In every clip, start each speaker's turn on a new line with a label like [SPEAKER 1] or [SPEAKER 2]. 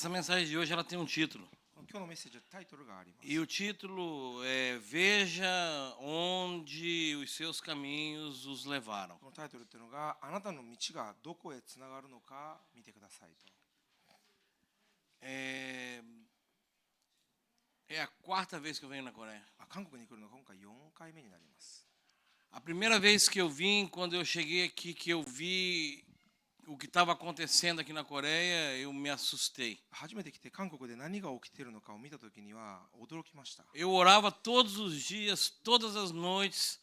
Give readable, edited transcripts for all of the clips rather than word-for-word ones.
[SPEAKER 1] Essa mensagem de hoje ela tem um título.
[SPEAKER 2] 今日のメッセージはタイトルがあります。
[SPEAKER 1] E o título é Veja onde os seus caminhos os levaram.
[SPEAKER 2] このタイトルっていうのがあなたの道がどこへつながるのか見てくださいと。
[SPEAKER 1] É a quarta vez que eu venho na Coreia.
[SPEAKER 2] 韓国に来るのが今回4回目になります。
[SPEAKER 1] A primeira vez que eu vim, quando eu cheguei aqui, que eu vi o que estava acontecendo aqui na Coreia, eu me assustei.
[SPEAKER 2] 初めて来て韓国で何が起きているのかを見たときには驚きました。
[SPEAKER 1] Eu orava todos os dias, todas as noites,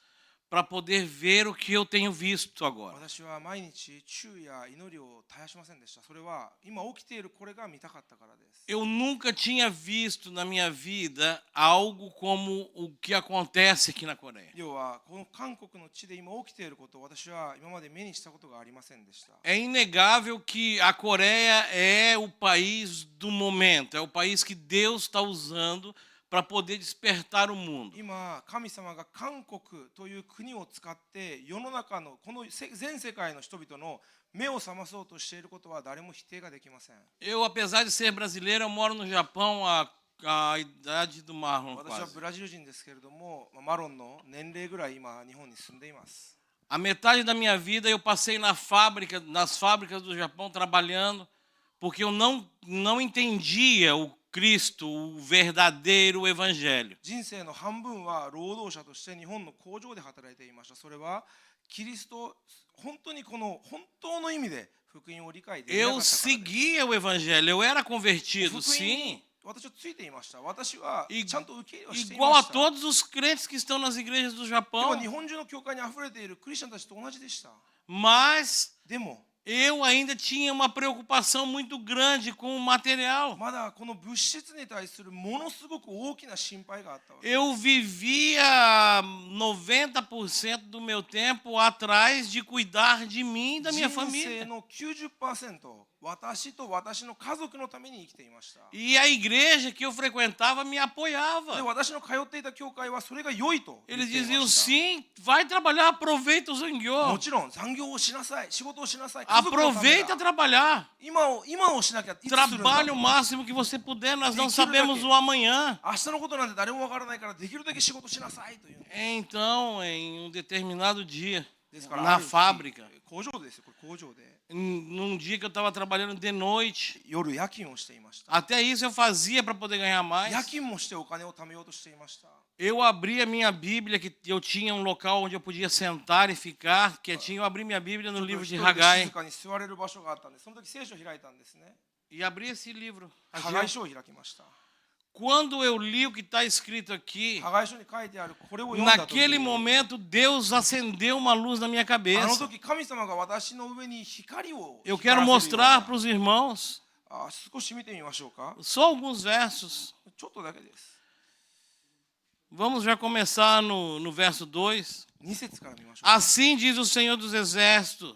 [SPEAKER 1] para poder ver o que eu tenho visto agora.
[SPEAKER 2] 私は毎日昼夜祈りを絶やしませんでした。それは今起きているこれが見たかったからです。
[SPEAKER 1] Eu nunca tinha visto na minha vida algo como o que acontece aqui na Coreia.
[SPEAKER 2] 要はこの韓国の地で今起きていることを私は今まで目にしたことがありませんでした。
[SPEAKER 1] É inegável que a Coreia é o país do momento, é o país que Deus está usando para poder despertar o mundo.
[SPEAKER 2] 今神様が韓国という国を使って世の中のこの全世界の人々の目を覚まそうとしていることは誰も否定ができません。
[SPEAKER 1] Eu, apesar de ser brasileiro, eu moro no Japão a idade do Marlon
[SPEAKER 2] 私は
[SPEAKER 1] quase.
[SPEAKER 2] ブラジル人ですけれども、マロンの年齢ぐらい今日本に住んでいます。
[SPEAKER 1] A metade da minha vida eu passei nas fábricas do Japão trabalhando, porque eu não entendia o Cristo, o verdadeiro evangelho.
[SPEAKER 2] 人生の半分は労働者として日本の工場で働いていました。それはキリスト、本当にこの本当の意味で福音を理解できなか
[SPEAKER 1] Eu
[SPEAKER 2] ったからです。
[SPEAKER 1] seguia o evangelho, eu era convertido,
[SPEAKER 2] 福音
[SPEAKER 1] sim.
[SPEAKER 2] に私はついていました。私はちゃんと受け入れをしてい
[SPEAKER 1] Igual
[SPEAKER 2] ま
[SPEAKER 1] a
[SPEAKER 2] した。
[SPEAKER 1] todos os crentes que estão nas igrejas do
[SPEAKER 2] でも
[SPEAKER 1] Japão.
[SPEAKER 2] 日本中の教会にあふれているクリスチャンたちと同じでした。
[SPEAKER 1] Mas
[SPEAKER 2] でも
[SPEAKER 1] eu ainda tinha uma preocupação muito grande com o material.
[SPEAKER 2] まだこの物質に対するものすごく大きな心配があったわけ。
[SPEAKER 1] Eu vivia 90% do meu tempo atrás de cuidar de mim e da minha
[SPEAKER 2] 人生
[SPEAKER 1] família.
[SPEAKER 2] の 90% 私と私の家族のために生きていました。
[SPEAKER 1] E a igreja que eu frequentava me
[SPEAKER 2] で
[SPEAKER 1] apoiava.
[SPEAKER 2] 私の通っていた教会はそれが良いと言っ
[SPEAKER 1] Eles
[SPEAKER 2] ていま
[SPEAKER 1] diziam
[SPEAKER 2] した。
[SPEAKER 1] sim, vai trabalhar, aproveita o
[SPEAKER 2] も
[SPEAKER 1] Zangyo.
[SPEAKER 2] ちろん残業をしなさい、仕事をしなさい、家族のため
[SPEAKER 1] Aproveita
[SPEAKER 2] だ。
[SPEAKER 1] trabalhar.
[SPEAKER 2] 今をしなきゃいつするんだ。
[SPEAKER 1] Trabalhe o máximo que você puder, nós não
[SPEAKER 2] E aquilo
[SPEAKER 1] sabemos
[SPEAKER 2] daqui-
[SPEAKER 1] o amanhã.
[SPEAKER 2] 明日のことなんて誰もわからないからできるだけ仕事しなさいという。
[SPEAKER 1] Então, em um determinado dia,
[SPEAKER 2] ですからあ
[SPEAKER 1] na
[SPEAKER 2] る日
[SPEAKER 1] fábrica,
[SPEAKER 2] 工場ですよ、これ工場で
[SPEAKER 1] num dia que eu estava trabalhando de noite,
[SPEAKER 2] 夜夜勤をしていました。
[SPEAKER 1] até isso eu fazia para poder ganhar
[SPEAKER 2] 夜
[SPEAKER 1] mais.
[SPEAKER 2] 勤もしてお金を貯めようとしていました。
[SPEAKER 1] Eu abri a minha Bíblia, que eu tinha um local onde eu podia sentar e ficar quietinho. Eu abri minha Bíblia no
[SPEAKER 2] ちょっと
[SPEAKER 1] livro
[SPEAKER 2] 一
[SPEAKER 1] de
[SPEAKER 2] 人で静
[SPEAKER 1] Hagai
[SPEAKER 2] かに座れる場所があったんで、その時聖書を開いたんですね。
[SPEAKER 1] e abri esse livro.
[SPEAKER 2] ハガイ書を開きました。
[SPEAKER 1] Quando eu li o que está escrito aqui,
[SPEAKER 2] ハガイ書に書いてあるこれを読んだ時
[SPEAKER 1] naquele
[SPEAKER 2] に、
[SPEAKER 1] momento Deus acendeu uma luz na minha
[SPEAKER 2] あの
[SPEAKER 1] cabeça.
[SPEAKER 2] 時神様が私の上に光を
[SPEAKER 1] Eu
[SPEAKER 2] 光
[SPEAKER 1] quero
[SPEAKER 2] らせるような
[SPEAKER 1] mostrar para os irmãos
[SPEAKER 2] 少し見てみましょうか。
[SPEAKER 1] só alguns versos.
[SPEAKER 2] ちょっとだけです。
[SPEAKER 1] Vamos já começar no verso 2.
[SPEAKER 2] 2節から見ましょう。
[SPEAKER 1] Assim diz o Senhor dos Exércitos: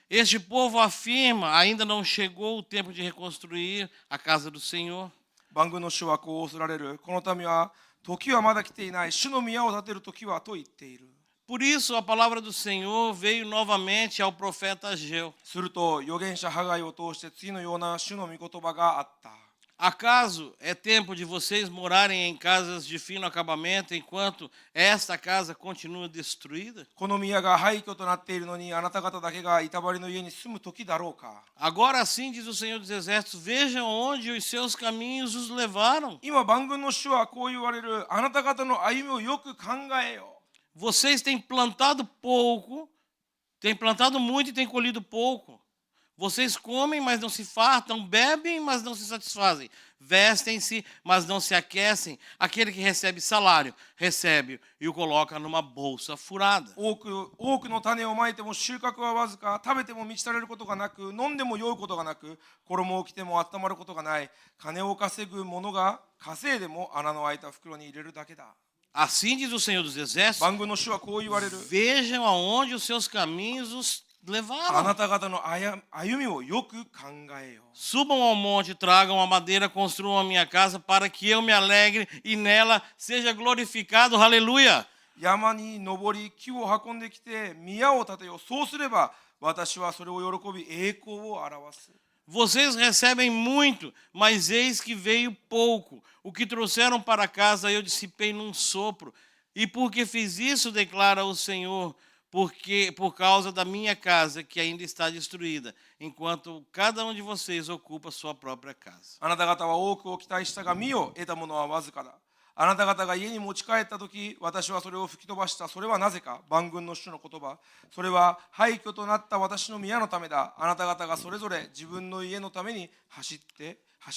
[SPEAKER 1] Este povo afirma, ainda não chegou o tempo de reconstruir a casa do Senhor.
[SPEAKER 2] 万軍の主はこう恐られる。この民は時はまだ来ていない。主の宮を建てる時はと言っている。
[SPEAKER 1] Por isso a palavra do Senhor veio novamente ao profeta Ageu.
[SPEAKER 2] すると預言者ハガイを通して次のような主の御言葉があった。
[SPEAKER 1] Acaso é tempo de vocês morarem em casas de fino acabamento enquanto esta casa continua destruída?
[SPEAKER 2] この宮が廃墟となっているのにあなた方だけが板張りの家に住む時だろうか。
[SPEAKER 1] Agora assim diz o Senhor dos Exércitos: Vejam onde os seus caminhos os levaram.
[SPEAKER 2] 今万軍の主はこう言われる。あなた方の歩みをよく考えよ。
[SPEAKER 1] Vocês têm plantado pouco, têm plantado muito e têm colhido pouco. Vocês comem, mas não se fartam, bebem, mas não se satisfazem, vestem-se, mas não se aquecem. Aquele que recebe salário, recebe e o coloca numa bolsa furada.
[SPEAKER 2] 多くの種をまいても収穫はわずか、食べても満ち足れることがなく、飲んでも酔うことがなく、衣を着ても温まることがない。金を稼ぐ者が稼いでも穴の開いた袋に入れるだけだ。
[SPEAKER 1] Assim diz o Senhor dos Exércitos:
[SPEAKER 2] 万軍の主はこう言われる。
[SPEAKER 1] Vejam aonde os seus caminhos os
[SPEAKER 2] あ
[SPEAKER 1] levaram.
[SPEAKER 2] なた方の歩みをよく考えよ。
[SPEAKER 1] Subam ao monte, tragam a madeira, construam a minha casa para que eu me alegre e nela seja glorificado. Aleluia!
[SPEAKER 2] 山に登り、木を運んできて宮を建てよう。そうすれば私はそれを喜び栄光を表す。
[SPEAKER 1] Vocês recebem muito, mas eis que veio pouco. O que trouxeram para casa eu dissipei num sopro. E porque fiz isso, declara o Senhor, porque por causa da minha casa que ainda está destruída, enquanto cada um de vocês ocupa sua própria casa.
[SPEAKER 2] あなた方は多くを期待したが見よ、得たものはわずかだ。あなた方が家に持ち帰ったとき、私はそれを吹き飛ばした。それはなぜか、万軍の主の言葉。それは廃墟となった私の宮のためだ。あなた方がそれぞれ自分の家のために走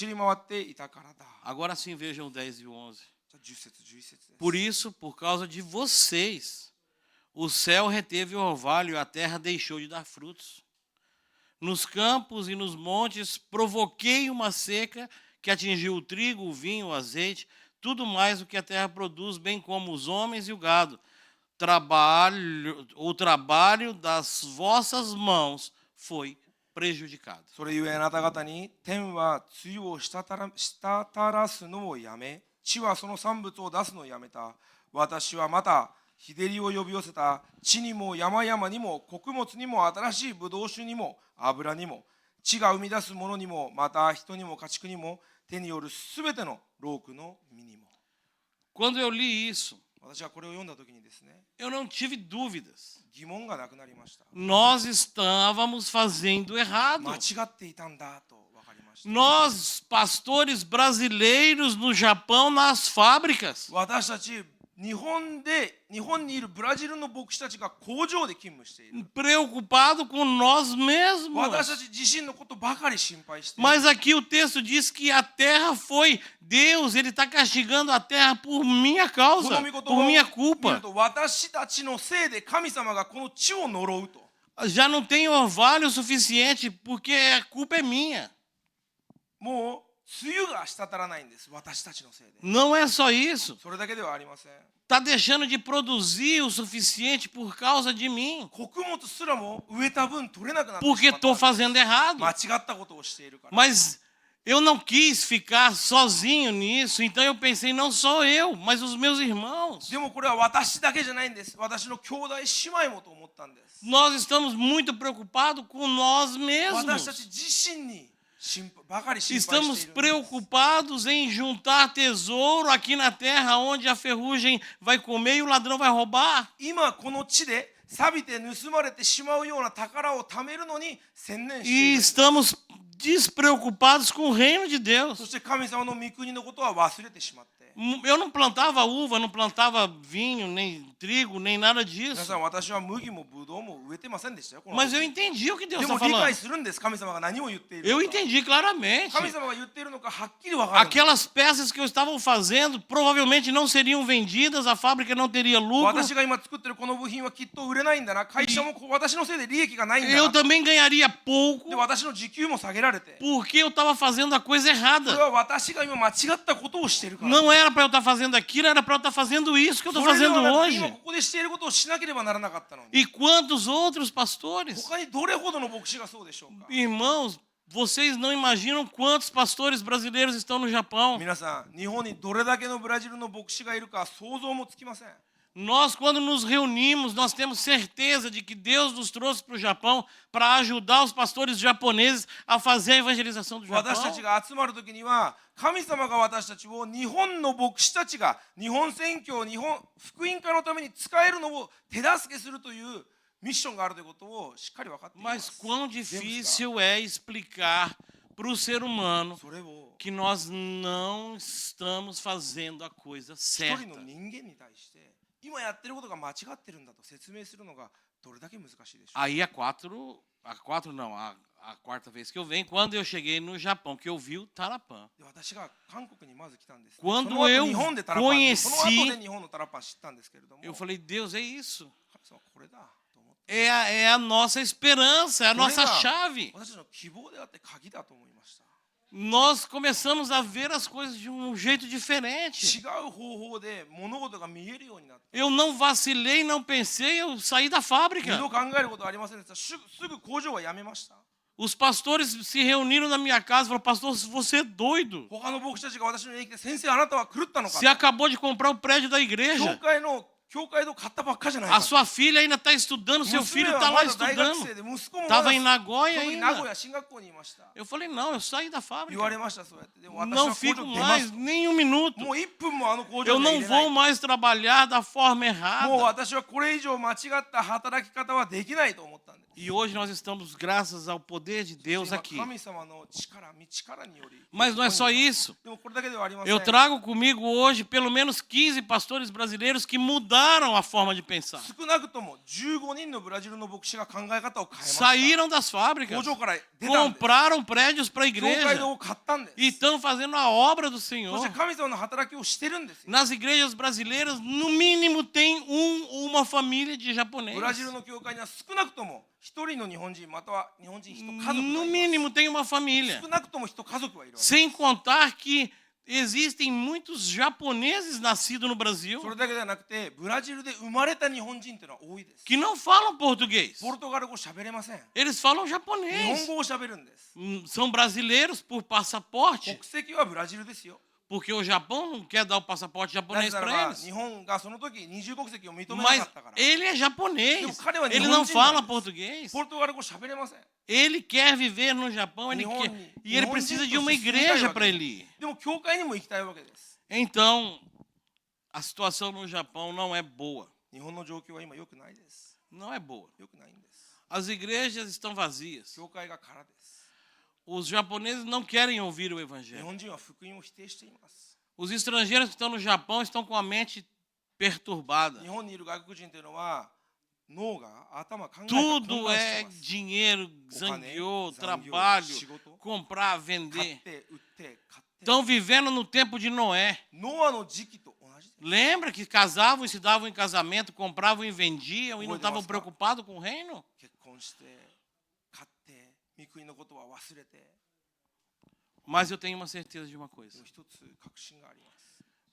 [SPEAKER 2] り回っていたからだ。
[SPEAKER 1] Agora sim vejam o 10 e o 11.
[SPEAKER 2] じゃあ10節11節です。
[SPEAKER 1] Por isso, por causa de vocês, o céu reteve o orvalho e a terra deixou de dar frutos. Nos campos e nos montes provoquei uma seca que atingiu o trigo, o vinho, o azeite, tudo mais o que a terra produz, bem como os homens e o gado. O trabalho das vossas mãos foi prejudicado.
[SPEAKER 2] それゆえあなた方に天は露を滴らすのをやめ、地はその産物を出すのをやめた。私はまた日照りを呼び寄せた。地にも山々にも穀物にも新しいブドウ酒にも油にも、地が生み出すものにも、また人にも家畜にも、手によるすべての労苦の身にも。
[SPEAKER 1] Quando eu li isso,
[SPEAKER 2] 私はこれを読んだ時にですね、
[SPEAKER 1] eu não tive dúvidas.
[SPEAKER 2] 疑問がなくなりました。
[SPEAKER 1] Nós estávamos fazendo errado.
[SPEAKER 2] 間違っていたんだと分かりました。
[SPEAKER 1] Nós, pastores brasileiros no Japão, nas fábricas,
[SPEAKER 2] 私たち日本にいるブラジルの牧師たちが工場で勤務している。
[SPEAKER 1] preocupado com nós mesmos.
[SPEAKER 2] 私たち自身のことばかり心配している。
[SPEAKER 1] Mas aqui o texto diz que a terra foi Deus, ele está castigando a terra por minha
[SPEAKER 2] こ
[SPEAKER 1] causa,
[SPEAKER 2] の御言葉
[SPEAKER 1] por
[SPEAKER 2] を
[SPEAKER 1] minha
[SPEAKER 2] 見る
[SPEAKER 1] culpa.
[SPEAKER 2] と、私たちのせいで神様がこの地を呪うと。
[SPEAKER 1] Já não tem orvalho suficiente porque a culpa é minha.
[SPEAKER 2] もう梅雨が滴らないんです。私たちのせいで。
[SPEAKER 1] Não é só isso.
[SPEAKER 2] それだけではありません。
[SPEAKER 1] Está deixando de produzir o suficiente por causa de mim.
[SPEAKER 2] 穀物すらも植えた分取れなくなってし
[SPEAKER 1] Porque
[SPEAKER 2] まった。
[SPEAKER 1] estou fazendo errado.
[SPEAKER 2] 間違ったことをしているから。
[SPEAKER 1] Mas eu não quis ficar sozinho nisso, então eu pensei não só eu, mas os meus irmãos.
[SPEAKER 2] でもこれは私だけじゃないんです。私の兄弟姉妹もと思ったんです。
[SPEAKER 1] Nós estamos muito preocupados com nós
[SPEAKER 2] 私たち
[SPEAKER 1] mesmos.
[SPEAKER 2] 自身にばかり心配
[SPEAKER 1] Estamos
[SPEAKER 2] しているんです。
[SPEAKER 1] preocupados em juntar tesouro aqui na terra, onde a ferrugem vai comer e o ladrão vai roubar.
[SPEAKER 2] 今この地で錆びて盗まれてしまうような宝を貯めるのに専念してい
[SPEAKER 1] E
[SPEAKER 2] るんです。
[SPEAKER 1] estamos despreocupados com o reino de
[SPEAKER 2] そ
[SPEAKER 1] Deus.
[SPEAKER 2] して神様の御国のことは忘れてしまって。
[SPEAKER 1] Eu não plantava uva, não plantava vinho, nem trigo, nem nada
[SPEAKER 2] 皆
[SPEAKER 1] disso.
[SPEAKER 2] さん、私は麦もブドウも植えてませんでしたよ。この
[SPEAKER 1] Mas
[SPEAKER 2] 時
[SPEAKER 1] eu entendi o que Deus
[SPEAKER 2] で
[SPEAKER 1] está
[SPEAKER 2] も理
[SPEAKER 1] falando.
[SPEAKER 2] 解するんです。神様が何を言っている
[SPEAKER 1] Eu
[SPEAKER 2] のか。
[SPEAKER 1] entendi claramente.
[SPEAKER 2] 神様が言っているのかはっきり分かるんです。
[SPEAKER 1] Aquelas peças que eu estava fazendo provavelmente não seriam vendidas, a fábrica não teria lucro.
[SPEAKER 2] 私が今作ってるこの部品はきっと売れないんだな。会社も私のせいで利益がないんだ
[SPEAKER 1] Eu
[SPEAKER 2] な。
[SPEAKER 1] também ganharia pouco
[SPEAKER 2] で、私の時給も下げられて。
[SPEAKER 1] porque eu estava fazendo a coisa
[SPEAKER 2] それ
[SPEAKER 1] errada.
[SPEAKER 2] は私が今間違ったことをしているから。
[SPEAKER 1] Não era para eu estar fazendo aquilo, era para eu estar fazendo isso que eu
[SPEAKER 2] そ
[SPEAKER 1] estou
[SPEAKER 2] れで
[SPEAKER 1] fazendo
[SPEAKER 2] はなく今
[SPEAKER 1] hoje.
[SPEAKER 2] ここでしていることをしなければならなかったのに。
[SPEAKER 1] E quantos outros pastores?
[SPEAKER 2] 他にどれほどの牧師がそうでしょうか。
[SPEAKER 1] Irmãos, vocês não imaginam quantos pastores brasileiros estão no Japão.
[SPEAKER 2] 皆さん、日本にどれだけのブラジルの牧師がいるか想像もつきません。
[SPEAKER 1] Nós, quando nos reunimos, nós temos certeza de que Deus nos trouxe para o Japão para ajudar os pastores japoneses a fazer a evangelização do
[SPEAKER 2] 私たち
[SPEAKER 1] Japão.
[SPEAKER 2] が集まるときには、神様が私たちを日本の牧師たちが日本宣教、日本福音化のために使えるのを手助けするというミッションがあるということをしっかり分かっていま
[SPEAKER 1] Mas
[SPEAKER 2] す。
[SPEAKER 1] quão difícil é explicar para o ser humano
[SPEAKER 2] それを
[SPEAKER 1] que nós não estamos fazendo a coisa
[SPEAKER 2] 一
[SPEAKER 1] certa.
[SPEAKER 2] 人の人間に対して今やってることが間違ってるんだと説明するのがどれだけ難しいでしょう。
[SPEAKER 1] Aí a quarta vez que eu venho, quando eu cheguei no Japão, que eu vi o Tarapan.
[SPEAKER 2] で、私が韓国にまず来たんですね。
[SPEAKER 1] Quando
[SPEAKER 2] その後
[SPEAKER 1] eu
[SPEAKER 2] 日本でタラパン、
[SPEAKER 1] conheci
[SPEAKER 2] その後で日本のタラパン知ったんですけれども、
[SPEAKER 1] Eu falei, Deus, é isso.
[SPEAKER 2] 神様これだと思って、
[SPEAKER 1] É a nossa esperança, é a nossa chave.
[SPEAKER 2] 私たちの希望であって鍵だと思いました。
[SPEAKER 1] Nós começamos a ver as coisas de um jeito diferente.
[SPEAKER 2] 違う方法で物事が見えるようになって、
[SPEAKER 1] Eu não vacilei, não pensei, eu saí da
[SPEAKER 2] 二
[SPEAKER 1] fábrica.
[SPEAKER 2] 度考えることはありませんでした。すぐ工場は辞めました。
[SPEAKER 1] Os pastores se reuniram na minha casa e falaram, pastor, você é doido.
[SPEAKER 2] 他の牧師たちが私の家に来て、先生あなたは狂ったのか。
[SPEAKER 1] Você acabou de comprar o prédio da
[SPEAKER 2] 教
[SPEAKER 1] igreja.
[SPEAKER 2] 会の教会堂買ったばっかじゃない
[SPEAKER 1] A
[SPEAKER 2] か
[SPEAKER 1] sua filha ainda está estudando, seu
[SPEAKER 2] 娘
[SPEAKER 1] filho
[SPEAKER 2] は
[SPEAKER 1] está
[SPEAKER 2] ま
[SPEAKER 1] lá
[SPEAKER 2] だ大学
[SPEAKER 1] estudando.
[SPEAKER 2] 生で息子もまだ
[SPEAKER 1] Estava em
[SPEAKER 2] そ
[SPEAKER 1] Nagoya
[SPEAKER 2] の時名古
[SPEAKER 1] ainda.
[SPEAKER 2] 屋進学校にいました
[SPEAKER 1] Eu falei, não, eu saí da
[SPEAKER 2] 言われ
[SPEAKER 1] fábrica.
[SPEAKER 2] ましたそうやってでも私
[SPEAKER 1] Não
[SPEAKER 2] は工
[SPEAKER 1] fico
[SPEAKER 2] 場出ま
[SPEAKER 1] mais
[SPEAKER 2] すと
[SPEAKER 1] nem um minuto.
[SPEAKER 2] もう1分もあの工
[SPEAKER 1] Eu
[SPEAKER 2] 場には
[SPEAKER 1] não
[SPEAKER 2] 入れない
[SPEAKER 1] vou mais trabalhar da forma
[SPEAKER 2] もう
[SPEAKER 1] errada.
[SPEAKER 2] 私はこれ以上間違った働き方はできないと思ったんです
[SPEAKER 1] E hoje nós estamos, graças ao poder de Deus
[SPEAKER 2] 今
[SPEAKER 1] aqui.
[SPEAKER 2] 神様の力により
[SPEAKER 1] Mas não é só isso.
[SPEAKER 2] でもこれだけではありません
[SPEAKER 1] Eu trago comigo hoje pelo menos 15 pastores brasileiros que mudaram a forma de pensar.
[SPEAKER 2] 少なくとも15人のブラジルの牧師が考え方を変えました
[SPEAKER 1] Saíram das
[SPEAKER 2] 工
[SPEAKER 1] fábricas,
[SPEAKER 2] 場から出たんです
[SPEAKER 1] compraram prédios para a
[SPEAKER 2] 教会堂
[SPEAKER 1] igreja
[SPEAKER 2] を買ったんです
[SPEAKER 1] e estão fazendo a obra do
[SPEAKER 2] そ
[SPEAKER 1] Senhor.
[SPEAKER 2] して神様の働きをしてるんですよ
[SPEAKER 1] Nas igrejas brasileiras, no mínimo, tem uma família de
[SPEAKER 2] ブ
[SPEAKER 1] japoneses.
[SPEAKER 2] ラジルの教会には少なくとも一人の日本人または日本人一家族がい
[SPEAKER 1] No
[SPEAKER 2] ます
[SPEAKER 1] mínimo, tem uma família.
[SPEAKER 2] 少なくとも一家族はいるわけ
[SPEAKER 1] Sem contar que existem muitos japoneses nascidos no Brasil
[SPEAKER 2] それだけではなくてブラジルで生まれた日本人っていうのは多いです
[SPEAKER 1] que não falam português.
[SPEAKER 2] ポルトガル語喋れません
[SPEAKER 1] Eles falam
[SPEAKER 2] 日
[SPEAKER 1] japonês.
[SPEAKER 2] 本語を喋るんです
[SPEAKER 1] São brasileiros por passaporte,
[SPEAKER 2] 国籍はブラジルですよ
[SPEAKER 1] porque o Japão não quer dar o passaporte
[SPEAKER 2] な
[SPEAKER 1] japonês
[SPEAKER 2] ぜなら
[SPEAKER 1] para
[SPEAKER 2] ば
[SPEAKER 1] eles.
[SPEAKER 2] 日本がその時二重国籍を認めな
[SPEAKER 1] Mas
[SPEAKER 2] かったから
[SPEAKER 1] ele é japonês.
[SPEAKER 2] Não, cara, eu
[SPEAKER 1] Ele
[SPEAKER 2] não
[SPEAKER 1] não
[SPEAKER 2] entendi
[SPEAKER 1] fala
[SPEAKER 2] nada.
[SPEAKER 1] português.
[SPEAKER 2] ポルトガル語喋れません
[SPEAKER 1] Ele quer viver no Japão, ele
[SPEAKER 2] Nihon-
[SPEAKER 1] quer, e ele
[SPEAKER 2] Nihon
[SPEAKER 1] precisa de
[SPEAKER 2] dito
[SPEAKER 1] uma
[SPEAKER 2] se explica
[SPEAKER 1] igreja
[SPEAKER 2] aí,
[SPEAKER 1] para ele ir.
[SPEAKER 2] でも教会にも行きたいわけです
[SPEAKER 1] Então, a situação no Japão não é boa.
[SPEAKER 2] 日本の状況は今良くないです
[SPEAKER 1] Não é boa.
[SPEAKER 2] 良くないんです
[SPEAKER 1] As igrejas estão vazias.
[SPEAKER 2] 教会が空です
[SPEAKER 1] Os japoneses não querem ouvir o
[SPEAKER 2] 日
[SPEAKER 1] evangelho.
[SPEAKER 2] 本人は福音を否定しています
[SPEAKER 1] Os estrangeiros que estão no Japão estão com a mente perturbada.
[SPEAKER 2] 日本にいる外国人というのは脳が頭考えが混
[SPEAKER 1] Tudo
[SPEAKER 2] 乱して
[SPEAKER 1] é
[SPEAKER 2] います
[SPEAKER 1] dinheiro,
[SPEAKER 2] お金
[SPEAKER 1] zangueô,
[SPEAKER 2] 残業
[SPEAKER 1] trabalho,
[SPEAKER 2] 仕事
[SPEAKER 1] comprar,
[SPEAKER 2] 買っ
[SPEAKER 1] vender.
[SPEAKER 2] て売って買って
[SPEAKER 1] Estão vivendo no tempo de Noé.
[SPEAKER 2] ノアの時期と同じです
[SPEAKER 1] Lembra que casavam e se davam em casamento, compravam e vendiam e não
[SPEAKER 2] Oi,
[SPEAKER 1] estavam
[SPEAKER 2] Deus,
[SPEAKER 1] preocupados com o reino?
[SPEAKER 2] 結婚して買って御国のことは忘れて
[SPEAKER 1] Mas eu tenho uma certeza de uma
[SPEAKER 2] で
[SPEAKER 1] coisa.
[SPEAKER 2] も一つ確信があります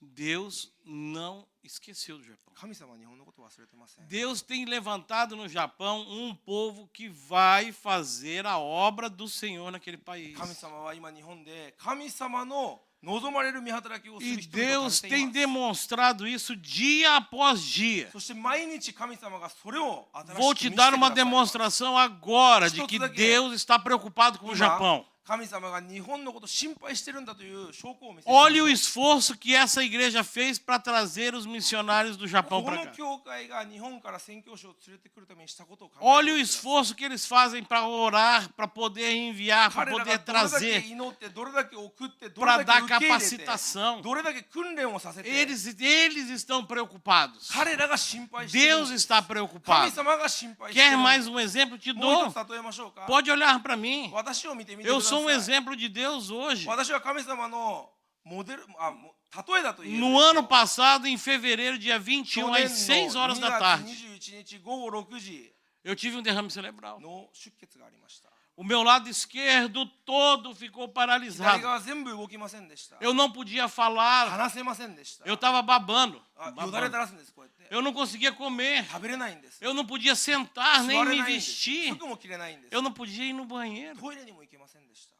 [SPEAKER 1] Deus não esqueceu do Japão.
[SPEAKER 2] 神様は日本のことを忘れてません
[SPEAKER 1] Deus tem levantado no Japão um povo que vai fazer a obra do Senhor naquele país.
[SPEAKER 2] 神様は今日本で神様の望まれる見働きをす
[SPEAKER 1] E
[SPEAKER 2] る人々を
[SPEAKER 1] Deus
[SPEAKER 2] 立ててい
[SPEAKER 1] tem
[SPEAKER 2] ます
[SPEAKER 1] demonstrado isso dia após dia.
[SPEAKER 2] そして毎日神様がそれを新しく
[SPEAKER 1] Vou
[SPEAKER 2] 見
[SPEAKER 1] te
[SPEAKER 2] せてく
[SPEAKER 1] dar
[SPEAKER 2] だ
[SPEAKER 1] uma
[SPEAKER 2] さいます
[SPEAKER 1] demonstração agora de que
[SPEAKER 2] Estou tudo aqui.
[SPEAKER 1] Deus está preocupado com o
[SPEAKER 2] 今
[SPEAKER 1] Japão.
[SPEAKER 2] 神様が日本のことを心配してるんだという証拠を見せて
[SPEAKER 1] Olhe o esforço que essa igreja fez para trazer os missionários do Japão
[SPEAKER 2] こ
[SPEAKER 1] para
[SPEAKER 2] の
[SPEAKER 1] cá.
[SPEAKER 2] 教会が日本から宣教師を連れてくるためにしたことを考えて
[SPEAKER 1] Olhe o
[SPEAKER 2] ください
[SPEAKER 1] esforço que eles fazem para orar, para poder enviar, para
[SPEAKER 2] 彼ら
[SPEAKER 1] poder
[SPEAKER 2] がどれだけ
[SPEAKER 1] trazer,
[SPEAKER 2] 祈ってどれだけ送ってどれ
[SPEAKER 1] para
[SPEAKER 2] だ
[SPEAKER 1] dar
[SPEAKER 2] け受け入れて
[SPEAKER 1] capacitação.
[SPEAKER 2] どれだけ訓練をさせて
[SPEAKER 1] Eles estão preocupados.
[SPEAKER 2] 彼らが心配してるん
[SPEAKER 1] Deus
[SPEAKER 2] です
[SPEAKER 1] está
[SPEAKER 2] 神
[SPEAKER 1] preocupado.
[SPEAKER 2] 様が心配して
[SPEAKER 1] Quer
[SPEAKER 2] るんです
[SPEAKER 1] mais um exemplo? Te
[SPEAKER 2] もう
[SPEAKER 1] dou.
[SPEAKER 2] 一つ例えましょうか
[SPEAKER 1] Pode olhar para mim.
[SPEAKER 2] 私を見てみてく
[SPEAKER 1] Eu
[SPEAKER 2] ださ
[SPEAKER 1] sou um
[SPEAKER 2] い
[SPEAKER 1] exemplo de Deus hoje.
[SPEAKER 2] 私は神様のモデル例えだと言える
[SPEAKER 1] No ano passado, em fevereiro, dia 21, às 6 horas da
[SPEAKER 2] 2
[SPEAKER 1] tarde,
[SPEAKER 2] 月21日午後6時
[SPEAKER 1] eu tive um derrame cerebral.
[SPEAKER 2] の出血がありました
[SPEAKER 1] O meu lado esquerdo todo ficou
[SPEAKER 2] 左
[SPEAKER 1] paralisado.
[SPEAKER 2] 側全部動きませんでした
[SPEAKER 1] Eu não podia falar.
[SPEAKER 2] 話せませんでした
[SPEAKER 1] Eu estava babando.
[SPEAKER 2] よだれ垂らすんですこうやって
[SPEAKER 1] Eu não conseguia comer.
[SPEAKER 2] 食べれないんです
[SPEAKER 1] Eu não podia sentar,
[SPEAKER 2] 座
[SPEAKER 1] nem
[SPEAKER 2] れ
[SPEAKER 1] me
[SPEAKER 2] ないんです
[SPEAKER 1] vestir.
[SPEAKER 2] 服も着れないんです
[SPEAKER 1] Eu não podia ir no banheiro.
[SPEAKER 2] トイレにも行けませんでした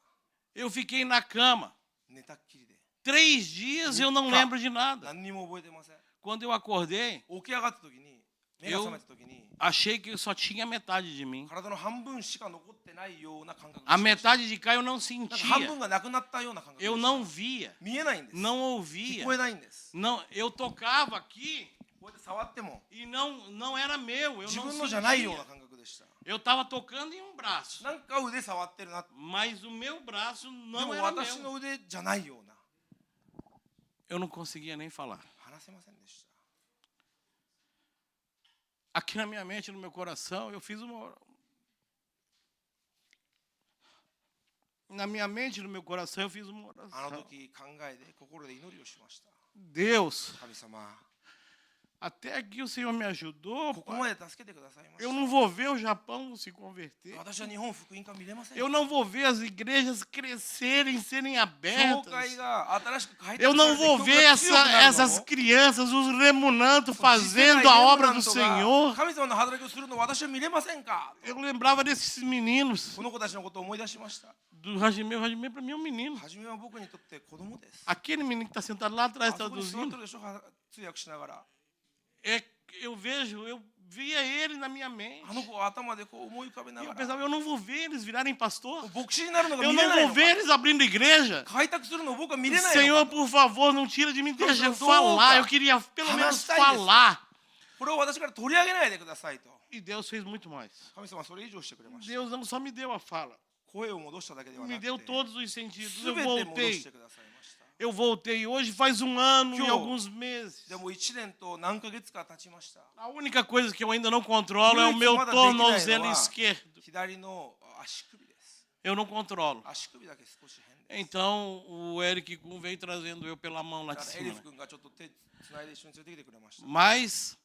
[SPEAKER 1] Eu fiquei na cama.
[SPEAKER 2] 寝たっきりで
[SPEAKER 1] 3 dias eu não lembro de nada.
[SPEAKER 2] 何にも覚えてません
[SPEAKER 1] Quando eu acordei,
[SPEAKER 2] 起き上がった時に目が覚めた時に
[SPEAKER 1] achei que eu só tinha metade de mim.
[SPEAKER 2] 体の半分しか残ってないような感覚
[SPEAKER 1] A
[SPEAKER 2] がしました
[SPEAKER 1] metade de cá eu não
[SPEAKER 2] なんか半
[SPEAKER 1] sentia.
[SPEAKER 2] 分がなくなったような感覚で
[SPEAKER 1] Eu
[SPEAKER 2] した
[SPEAKER 1] não via,
[SPEAKER 2] 見えないんです
[SPEAKER 1] não
[SPEAKER 2] 聞
[SPEAKER 1] ouvia.
[SPEAKER 2] こえないんです
[SPEAKER 1] Não, eu tocava aqui
[SPEAKER 2] こうやって触っても
[SPEAKER 1] e não era meu. Eu
[SPEAKER 2] 自
[SPEAKER 1] não
[SPEAKER 2] 分のじゃないような
[SPEAKER 1] sentia.
[SPEAKER 2] 感覚でした
[SPEAKER 1] Eu estava tocando em um braço,
[SPEAKER 2] なんか腕触ってるなで
[SPEAKER 1] mas o meu braço
[SPEAKER 2] も
[SPEAKER 1] não era
[SPEAKER 2] 私
[SPEAKER 1] meu.
[SPEAKER 2] の腕じゃないような
[SPEAKER 1] Eu não conseguia nem falar.
[SPEAKER 2] 話せませんでした
[SPEAKER 1] Aqui na minha mente, no meu coração, eu fiz uma. Na minha mente, no meu coração, eu fiz uma
[SPEAKER 2] あの
[SPEAKER 1] oração.
[SPEAKER 2] 時考えで心で祈りをしました
[SPEAKER 1] Deus,
[SPEAKER 2] 神様
[SPEAKER 1] até aqui o Senhor me ajudou.
[SPEAKER 2] ここ
[SPEAKER 1] Pai.
[SPEAKER 2] まで助けてくださいまし
[SPEAKER 1] Eu
[SPEAKER 2] た
[SPEAKER 1] não vou ver o Japão se converter.
[SPEAKER 2] 私は日本福音化見れません
[SPEAKER 1] Eu não vou ver as igrejas crescerem, serem
[SPEAKER 2] 教
[SPEAKER 1] abertas.
[SPEAKER 2] 会が新しく開拓
[SPEAKER 1] Eu
[SPEAKER 2] さ
[SPEAKER 1] não
[SPEAKER 2] れて
[SPEAKER 1] vou
[SPEAKER 2] 教
[SPEAKER 1] ver
[SPEAKER 2] 会が強くなるのも
[SPEAKER 1] essas crianças, os remunantos
[SPEAKER 2] 次世代
[SPEAKER 1] fazendo a
[SPEAKER 2] レム
[SPEAKER 1] obra
[SPEAKER 2] ナ
[SPEAKER 1] do
[SPEAKER 2] ントが
[SPEAKER 1] Senhor.
[SPEAKER 2] 神様の働きをするのを私は見れませんか
[SPEAKER 1] Eu lembrava desses meninos.
[SPEAKER 2] この子たちのことを思い出しました
[SPEAKER 1] Do Rajimeu, Rajimeu para mim é um menino.
[SPEAKER 2] 初めは僕にとって子供です
[SPEAKER 1] Aquele menino que está sentado lá
[SPEAKER 2] あ
[SPEAKER 1] atrás
[SPEAKER 2] そこに座って
[SPEAKER 1] traduzindo.
[SPEAKER 2] るでしょ通訳しながら
[SPEAKER 1] É, eu via ele na minha mente.
[SPEAKER 2] あの子は頭でこう思い浮かべな
[SPEAKER 1] E eu
[SPEAKER 2] がら
[SPEAKER 1] pensava, eu não vou ver eles virarem pastor.
[SPEAKER 2] 牧師になるのが
[SPEAKER 1] Eu
[SPEAKER 2] 見れ
[SPEAKER 1] não
[SPEAKER 2] ない
[SPEAKER 1] vou
[SPEAKER 2] の
[SPEAKER 1] ver
[SPEAKER 2] か
[SPEAKER 1] eles abrindo igreja.
[SPEAKER 2] 開拓するのを僕は見れないの
[SPEAKER 1] Senhor,
[SPEAKER 2] か
[SPEAKER 1] por favor, não tira de mim, deixa eu
[SPEAKER 2] Senhor,
[SPEAKER 1] falar. Eu queria pelo menos
[SPEAKER 2] Hanashitai desu.
[SPEAKER 1] falar.
[SPEAKER 2] これを私から取り上げないでくださいと
[SPEAKER 1] E Deus fez muito mais.
[SPEAKER 2] 神様はそれ以上してくれました
[SPEAKER 1] Deus não só me deu a fala,
[SPEAKER 2] 声を戻しただけでは
[SPEAKER 1] me
[SPEAKER 2] なく
[SPEAKER 1] deu
[SPEAKER 2] て
[SPEAKER 1] todos os sentidos. Eu
[SPEAKER 2] 全て戻し
[SPEAKER 1] voltei.
[SPEAKER 2] てくださいました
[SPEAKER 1] Eu voltei. Hoje faz um ano e
[SPEAKER 2] Yo.
[SPEAKER 1] alguns meses.
[SPEAKER 2] でも1年と何ヶ月か経ちました
[SPEAKER 1] A única coisa que eu ainda não controlo é o
[SPEAKER 2] Muito
[SPEAKER 1] meu
[SPEAKER 2] nada
[SPEAKER 1] tornozelo
[SPEAKER 2] daqui, né,
[SPEAKER 1] esquerdo.
[SPEAKER 2] 左の足首です
[SPEAKER 1] Eu não controlo.
[SPEAKER 2] 足首だけ少し変です
[SPEAKER 1] Então o Eric Kuhn veio trazendo eu pela mão lá
[SPEAKER 2] だ
[SPEAKER 1] de
[SPEAKER 2] からエリ
[SPEAKER 1] cima.
[SPEAKER 2] フ君がちょっと手つないで一緒に連れてきてくれました
[SPEAKER 1] Mas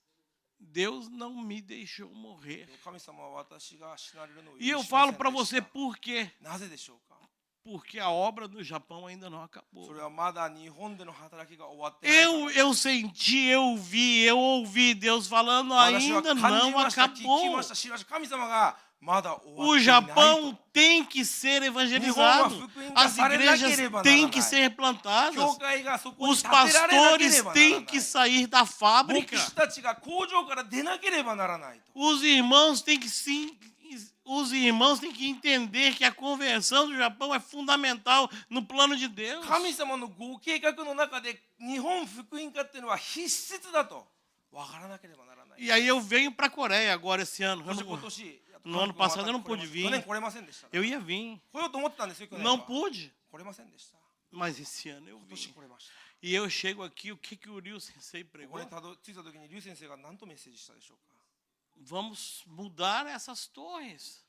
[SPEAKER 1] Deus não me deixou morrer.
[SPEAKER 2] 神様は私が死なれるのを許
[SPEAKER 1] E eu
[SPEAKER 2] しませ
[SPEAKER 1] falo
[SPEAKER 2] ん
[SPEAKER 1] para
[SPEAKER 2] でし
[SPEAKER 1] você
[SPEAKER 2] た
[SPEAKER 1] por quê?
[SPEAKER 2] なぜでしょうか
[SPEAKER 1] Porque a obra do Japão ainda não acabou.
[SPEAKER 2] それはまだ日本での働きが終わってないから
[SPEAKER 1] Eu senti, eu vi, eu ouvi Deus falando,
[SPEAKER 2] 私は
[SPEAKER 1] ainda
[SPEAKER 2] 感じ
[SPEAKER 1] não
[SPEAKER 2] ました聞き
[SPEAKER 1] acabou.
[SPEAKER 2] ました知りました神様がまだ終わ
[SPEAKER 1] O
[SPEAKER 2] っていないと
[SPEAKER 1] Japão tem que ser evangelizado. As igrejas têm que ser plantadas.
[SPEAKER 2] 教会がそこに
[SPEAKER 1] Os
[SPEAKER 2] 建てられなけれ
[SPEAKER 1] pastores
[SPEAKER 2] ばならな
[SPEAKER 1] têm
[SPEAKER 2] い
[SPEAKER 1] que sair da
[SPEAKER 2] 牧
[SPEAKER 1] fábrica.
[SPEAKER 2] 師たちが工場から出なければならないと
[SPEAKER 1] Os irmãos têm que entender que a conversão do Japão é fundamental no plano de Deus.
[SPEAKER 2] 神様のご計画の中で日本福音化っていうのは必須だと分からなければならない
[SPEAKER 1] E aí eu venho para a Coreia agora esse ano.
[SPEAKER 2] そして今年
[SPEAKER 1] No ano passado eu não pude
[SPEAKER 2] 去
[SPEAKER 1] vir.
[SPEAKER 2] 年来れませんでした
[SPEAKER 1] Eu ia vir,
[SPEAKER 2] 来ようと思ってたんですよ去年
[SPEAKER 1] não
[SPEAKER 2] は
[SPEAKER 1] pude,
[SPEAKER 2] 来れませんでした
[SPEAKER 1] mas esse ano eu
[SPEAKER 2] 今年
[SPEAKER 1] vim.
[SPEAKER 2] 来れました
[SPEAKER 1] E eu chego aqui, o que o Rio Sensei
[SPEAKER 2] こ
[SPEAKER 1] pregou?
[SPEAKER 2] こに着いた時に劉先生が何とメッセージしたでしょう
[SPEAKER 1] Vamos mudar essas torres.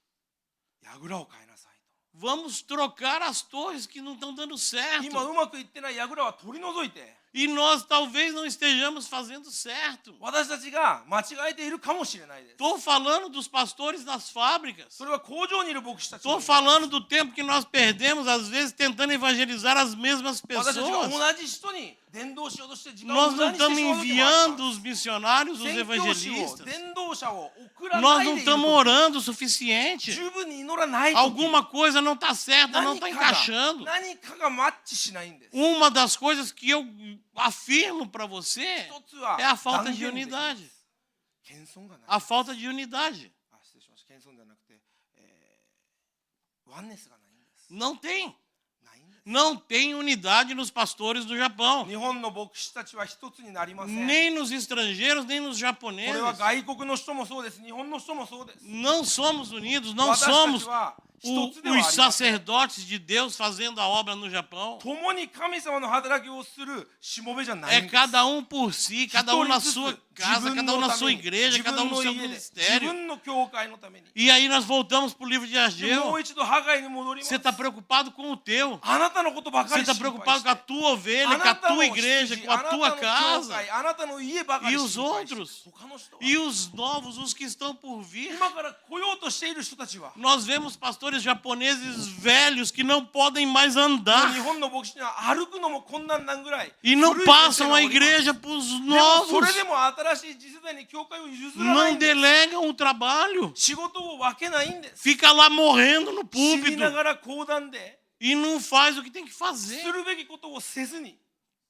[SPEAKER 2] か櫓を変えなさい
[SPEAKER 1] Vamos trocar as torres que não estão dando
[SPEAKER 2] と
[SPEAKER 1] certo.
[SPEAKER 2] 今うまくいってない櫓は取り除いて
[SPEAKER 1] E nós talvez não estejamos fazendo certo.
[SPEAKER 2] 私たちが間違えているかもしれないです
[SPEAKER 1] Estou falando dos pastores nas fábricas.
[SPEAKER 2] それは工場にいる牧師たちも
[SPEAKER 1] Estou falando do tempo que nós perdemos, às vezes, tentando evangelizar as mesmas
[SPEAKER 2] 私たちが
[SPEAKER 1] pessoas.
[SPEAKER 2] 同じ人に伝道しようとして時間を
[SPEAKER 1] Nós
[SPEAKER 2] 無
[SPEAKER 1] não
[SPEAKER 2] 駄にしてし
[SPEAKER 1] estamos
[SPEAKER 2] まう時もあり
[SPEAKER 1] enviando
[SPEAKER 2] ます
[SPEAKER 1] os missionários, os
[SPEAKER 2] 宣教師を
[SPEAKER 1] evangelistas.
[SPEAKER 2] 伝道者を送ら
[SPEAKER 1] Nós
[SPEAKER 2] ない
[SPEAKER 1] não
[SPEAKER 2] でいる
[SPEAKER 1] estamos
[SPEAKER 2] 時
[SPEAKER 1] orando o suficiente.
[SPEAKER 2] 十分に祈らない時
[SPEAKER 1] Alguma coisa não está certa, não
[SPEAKER 2] 何
[SPEAKER 1] está
[SPEAKER 2] かが
[SPEAKER 1] encaixando.
[SPEAKER 2] 何かがマッチしないんです
[SPEAKER 1] Uma das coisas que eu afirmo para você
[SPEAKER 2] 一つは
[SPEAKER 1] é a falta
[SPEAKER 2] 断
[SPEAKER 1] de
[SPEAKER 2] 言できま
[SPEAKER 1] unidade.
[SPEAKER 2] す謙遜がない
[SPEAKER 1] A falta de unidade.
[SPEAKER 2] 失礼しました謙遜ではなくて、ワンネスがないんです
[SPEAKER 1] Não tem.
[SPEAKER 2] ないんです
[SPEAKER 1] Não tem unidade nos pastores do Japão.
[SPEAKER 2] 日本の牧師たちは一つになりません
[SPEAKER 1] Nem nos estrangeiros, nem nos
[SPEAKER 2] これは
[SPEAKER 1] japoneses.
[SPEAKER 2] 外国の人もそうです日本の人もそうです
[SPEAKER 1] Não somos unidos, não
[SPEAKER 2] 私た
[SPEAKER 1] somos
[SPEAKER 2] ちは一つではあり
[SPEAKER 1] os
[SPEAKER 2] ません
[SPEAKER 1] sacerdotes de Deus fazendo a obra no Japão.
[SPEAKER 2] 共に神様の働きをするしもべじゃない
[SPEAKER 1] É
[SPEAKER 2] んです
[SPEAKER 1] cada um por si, cada um na sua casa, cada um na sua igreja,
[SPEAKER 2] 自
[SPEAKER 1] cada um
[SPEAKER 2] 分
[SPEAKER 1] no
[SPEAKER 2] の
[SPEAKER 1] seu
[SPEAKER 2] 家で自
[SPEAKER 1] ministério.
[SPEAKER 2] 分の教会のために
[SPEAKER 1] E aí nós voltamos para o livro de
[SPEAKER 2] でも
[SPEAKER 1] Ageu.
[SPEAKER 2] う一度ハガイに戻りま
[SPEAKER 1] Você
[SPEAKER 2] す
[SPEAKER 1] está preocupado com o teu.
[SPEAKER 2] あなたのことばか
[SPEAKER 1] Você
[SPEAKER 2] り
[SPEAKER 1] está
[SPEAKER 2] 心配
[SPEAKER 1] preocupado
[SPEAKER 2] し
[SPEAKER 1] com a
[SPEAKER 2] て
[SPEAKER 1] tua ovelha,
[SPEAKER 2] あ
[SPEAKER 1] com a
[SPEAKER 2] なた
[SPEAKER 1] tua
[SPEAKER 2] の
[SPEAKER 1] igreja,
[SPEAKER 2] 羊
[SPEAKER 1] com
[SPEAKER 2] あ
[SPEAKER 1] a
[SPEAKER 2] なた
[SPEAKER 1] tua
[SPEAKER 2] の教
[SPEAKER 1] casa.
[SPEAKER 2] 会あなたの家ばかり
[SPEAKER 1] E os
[SPEAKER 2] 心配して
[SPEAKER 1] outros?
[SPEAKER 2] 他の人は
[SPEAKER 1] E os novos, os que estão por vir.
[SPEAKER 2] 今から来ようとしている人たちは
[SPEAKER 1] Nós vemos pastores japoneses velhos que não podem mais
[SPEAKER 2] 日
[SPEAKER 1] andar
[SPEAKER 2] 本の牧師には歩くのも困難なんぐらい
[SPEAKER 1] e não
[SPEAKER 2] 古い
[SPEAKER 1] passam a
[SPEAKER 2] 先生がおります
[SPEAKER 1] igreja para os
[SPEAKER 2] でもそ
[SPEAKER 1] novos.
[SPEAKER 2] れでも新しい次世代に教会を譲らない
[SPEAKER 1] Não
[SPEAKER 2] んです
[SPEAKER 1] delegam o trabalho.
[SPEAKER 2] 仕事を分けないんです
[SPEAKER 1] Fica lá morrendo no
[SPEAKER 2] 知り
[SPEAKER 1] púlpito
[SPEAKER 2] ながら講談で
[SPEAKER 1] e não faz o que tem que
[SPEAKER 2] す
[SPEAKER 1] fazer.
[SPEAKER 2] るべきことをせずに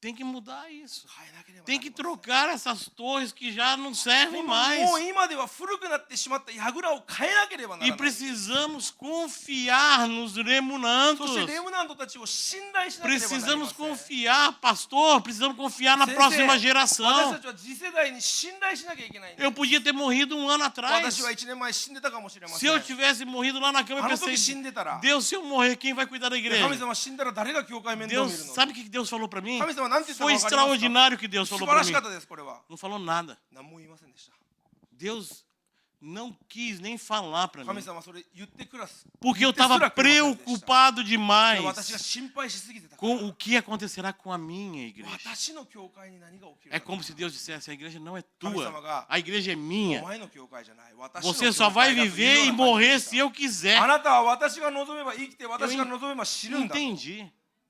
[SPEAKER 1] Tem que mudar isso.
[SPEAKER 2] 変えなければな
[SPEAKER 1] Tem
[SPEAKER 2] り
[SPEAKER 1] que
[SPEAKER 2] ません
[SPEAKER 1] trocar essas torres que já não servem
[SPEAKER 2] も
[SPEAKER 1] mais.
[SPEAKER 2] う今では古くなってしまった櫓を変えなければなら
[SPEAKER 1] E
[SPEAKER 2] ない
[SPEAKER 1] precisamos confiar nos remunantos.
[SPEAKER 2] そしてレムナントたちを信頼しなければなりま
[SPEAKER 1] Precisamos
[SPEAKER 2] せん
[SPEAKER 1] confiar, pastor. Precisamos confiar na
[SPEAKER 2] 先生
[SPEAKER 1] próxima
[SPEAKER 2] 私
[SPEAKER 1] geração.
[SPEAKER 2] たちは次世代に信頼しなきゃいけないんです
[SPEAKER 1] Eu podia ter morrido um ano atrás.
[SPEAKER 2] 私は1年前死んでたかもしれま
[SPEAKER 1] Se
[SPEAKER 2] せん
[SPEAKER 1] eu tivesse morrido lá na cama, eu
[SPEAKER 2] あの時
[SPEAKER 1] pensei,
[SPEAKER 2] 死んでたら
[SPEAKER 1] Deus, se eu morrer, quem vai cuidar da
[SPEAKER 2] 神
[SPEAKER 1] igreja?
[SPEAKER 2] 様死んだら誰が教会面倒を
[SPEAKER 1] Deus,
[SPEAKER 2] 見るの
[SPEAKER 1] sabe o que Deus falou para mim?
[SPEAKER 2] 神様なんて言ったか
[SPEAKER 1] Foi
[SPEAKER 2] 分かりますか
[SPEAKER 1] extraordinário o que Deus
[SPEAKER 2] 素
[SPEAKER 1] falou
[SPEAKER 2] 晴
[SPEAKER 1] para
[SPEAKER 2] らし
[SPEAKER 1] mim.
[SPEAKER 2] かったですこれは
[SPEAKER 1] Não falou nada.
[SPEAKER 2] 何も言いませんでした
[SPEAKER 1] Deus não quis nem falar para
[SPEAKER 2] 神
[SPEAKER 1] mim.
[SPEAKER 2] 様はそれ言ってくらす
[SPEAKER 1] Porque eu
[SPEAKER 2] 言ってすら
[SPEAKER 1] estava
[SPEAKER 2] くれませんでした
[SPEAKER 1] preocupado
[SPEAKER 2] 私
[SPEAKER 1] demais
[SPEAKER 2] が心配しすぎてたから
[SPEAKER 1] com o que acontecerá com a minha igreja.
[SPEAKER 2] 私の教会に何が起きる
[SPEAKER 1] É
[SPEAKER 2] か
[SPEAKER 1] como se Deus dissesse: a igreja não é
[SPEAKER 2] 神様が
[SPEAKER 1] tua, a igreja é
[SPEAKER 2] お
[SPEAKER 1] minha.
[SPEAKER 2] 前の教会じゃない私の
[SPEAKER 1] Você
[SPEAKER 2] 教
[SPEAKER 1] só vai
[SPEAKER 2] 会だという
[SPEAKER 1] viver
[SPEAKER 2] よ
[SPEAKER 1] e
[SPEAKER 2] うな感じで
[SPEAKER 1] morrer
[SPEAKER 2] した
[SPEAKER 1] se eu quiser.
[SPEAKER 2] あなたは私が望めば生きて私が望めば死ぬ
[SPEAKER 1] Eu
[SPEAKER 2] んだと
[SPEAKER 1] entendi.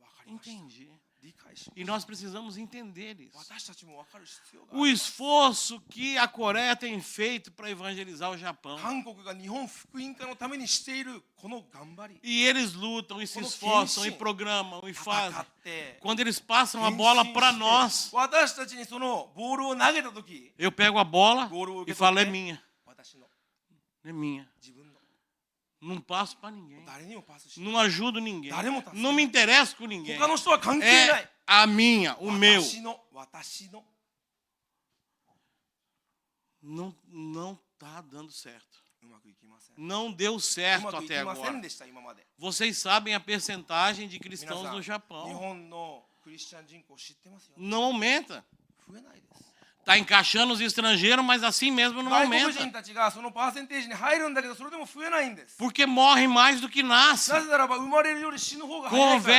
[SPEAKER 2] わかりました
[SPEAKER 1] Entendi.
[SPEAKER 2] 理解しま
[SPEAKER 1] E nós precisamos entender isso.
[SPEAKER 2] 私たちも分かる必要があ
[SPEAKER 1] O
[SPEAKER 2] る
[SPEAKER 1] esforço que a Coreia tem feito para evangelizar o Japão.
[SPEAKER 2] 韓国が日本福音化のためにしているこの頑張り
[SPEAKER 1] E eles lutam, e se esforçam, e programam, e
[SPEAKER 2] 戦
[SPEAKER 1] fazem.
[SPEAKER 2] って
[SPEAKER 1] Quando eles passam a
[SPEAKER 2] 献身
[SPEAKER 1] bola
[SPEAKER 2] して
[SPEAKER 1] para nós,
[SPEAKER 2] 私たちにそのボールを投げた時
[SPEAKER 1] eu pego a bola
[SPEAKER 2] Gol
[SPEAKER 1] e falo, é
[SPEAKER 2] que-
[SPEAKER 1] minha,
[SPEAKER 2] 私の
[SPEAKER 1] é minha.
[SPEAKER 2] 自分の
[SPEAKER 1] Não passo para ninguém.
[SPEAKER 2] 誰にもパスして
[SPEAKER 1] Não ajudo ninguém.
[SPEAKER 2] Darei muita
[SPEAKER 1] Não me interesso com ninguém.
[SPEAKER 2] 他の人は関係ない
[SPEAKER 1] É a minha, o meu.
[SPEAKER 2] 私の
[SPEAKER 1] Não tá dando certo.
[SPEAKER 2] うまくいきません
[SPEAKER 1] Não deu
[SPEAKER 2] う
[SPEAKER 1] certo
[SPEAKER 2] まくいき
[SPEAKER 1] até
[SPEAKER 2] ません
[SPEAKER 1] agora.
[SPEAKER 2] でした今まで
[SPEAKER 1] Vocês sabem a percentagem de
[SPEAKER 2] 皆
[SPEAKER 1] cristãos
[SPEAKER 2] さん
[SPEAKER 1] no
[SPEAKER 2] 日
[SPEAKER 1] Japão.
[SPEAKER 2] 本のクリスチャン人口知ってますよ
[SPEAKER 1] Não aumenta.
[SPEAKER 2] 増えないです
[SPEAKER 1] Tá encaixando os estrangeiros, mas assim mesmo não
[SPEAKER 2] 外国
[SPEAKER 1] aumenta.
[SPEAKER 2] 人たちがそのパーセンテージに入るんだけどそれでも増えないんです
[SPEAKER 1] Porque morrem mais do que nascem.
[SPEAKER 2] なぜならば生まれるより死ぬ方が早いから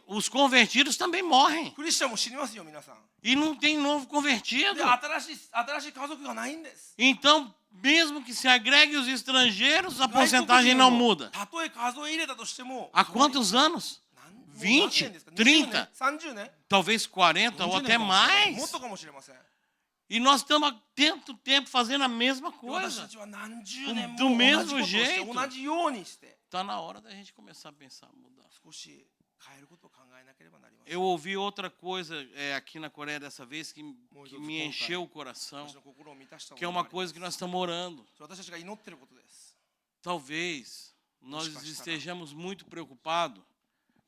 [SPEAKER 1] Os convertidos também morrem.
[SPEAKER 2] クリスチャンも死にますよ皆さん
[SPEAKER 1] E não tem novo
[SPEAKER 2] で
[SPEAKER 1] convertido.
[SPEAKER 2] 新しい家族がないんです
[SPEAKER 1] Então, mesmo que se agregue os estrangeiros, a
[SPEAKER 2] 外国
[SPEAKER 1] porcentagem
[SPEAKER 2] 人
[SPEAKER 1] não
[SPEAKER 2] も
[SPEAKER 1] muda.
[SPEAKER 2] たとえ数え入れたとしても
[SPEAKER 1] Há quantos anos?
[SPEAKER 2] もう何年ですか
[SPEAKER 1] 20,
[SPEAKER 2] 20年30年
[SPEAKER 1] Talvez 40 ou
[SPEAKER 2] 40
[SPEAKER 1] até
[SPEAKER 2] 年かもしれないもっ
[SPEAKER 1] mais.
[SPEAKER 2] とかもしれません
[SPEAKER 1] E nós estamos há tanto tempo fazendo a mesma
[SPEAKER 2] 私た
[SPEAKER 1] coisa.
[SPEAKER 2] ちは何十年も
[SPEAKER 1] Do
[SPEAKER 2] 同じ
[SPEAKER 1] mesmo
[SPEAKER 2] ことをして
[SPEAKER 1] jeito.
[SPEAKER 2] 同じようにして
[SPEAKER 1] Está na hora da gente começar a pensar, mudar.
[SPEAKER 2] 少し変えることを考えなければなりません
[SPEAKER 1] Eu ouvi outra coisa aqui na Coreia dessa vez que me encheu o coração,
[SPEAKER 2] 私の心を満たしたも
[SPEAKER 1] que é
[SPEAKER 2] のがあ
[SPEAKER 1] uma
[SPEAKER 2] ります
[SPEAKER 1] coisa que nós estamos orando.
[SPEAKER 2] 私たちが祈っていることです
[SPEAKER 1] Talvez nós
[SPEAKER 2] Acho que
[SPEAKER 1] estejamos muito preocupados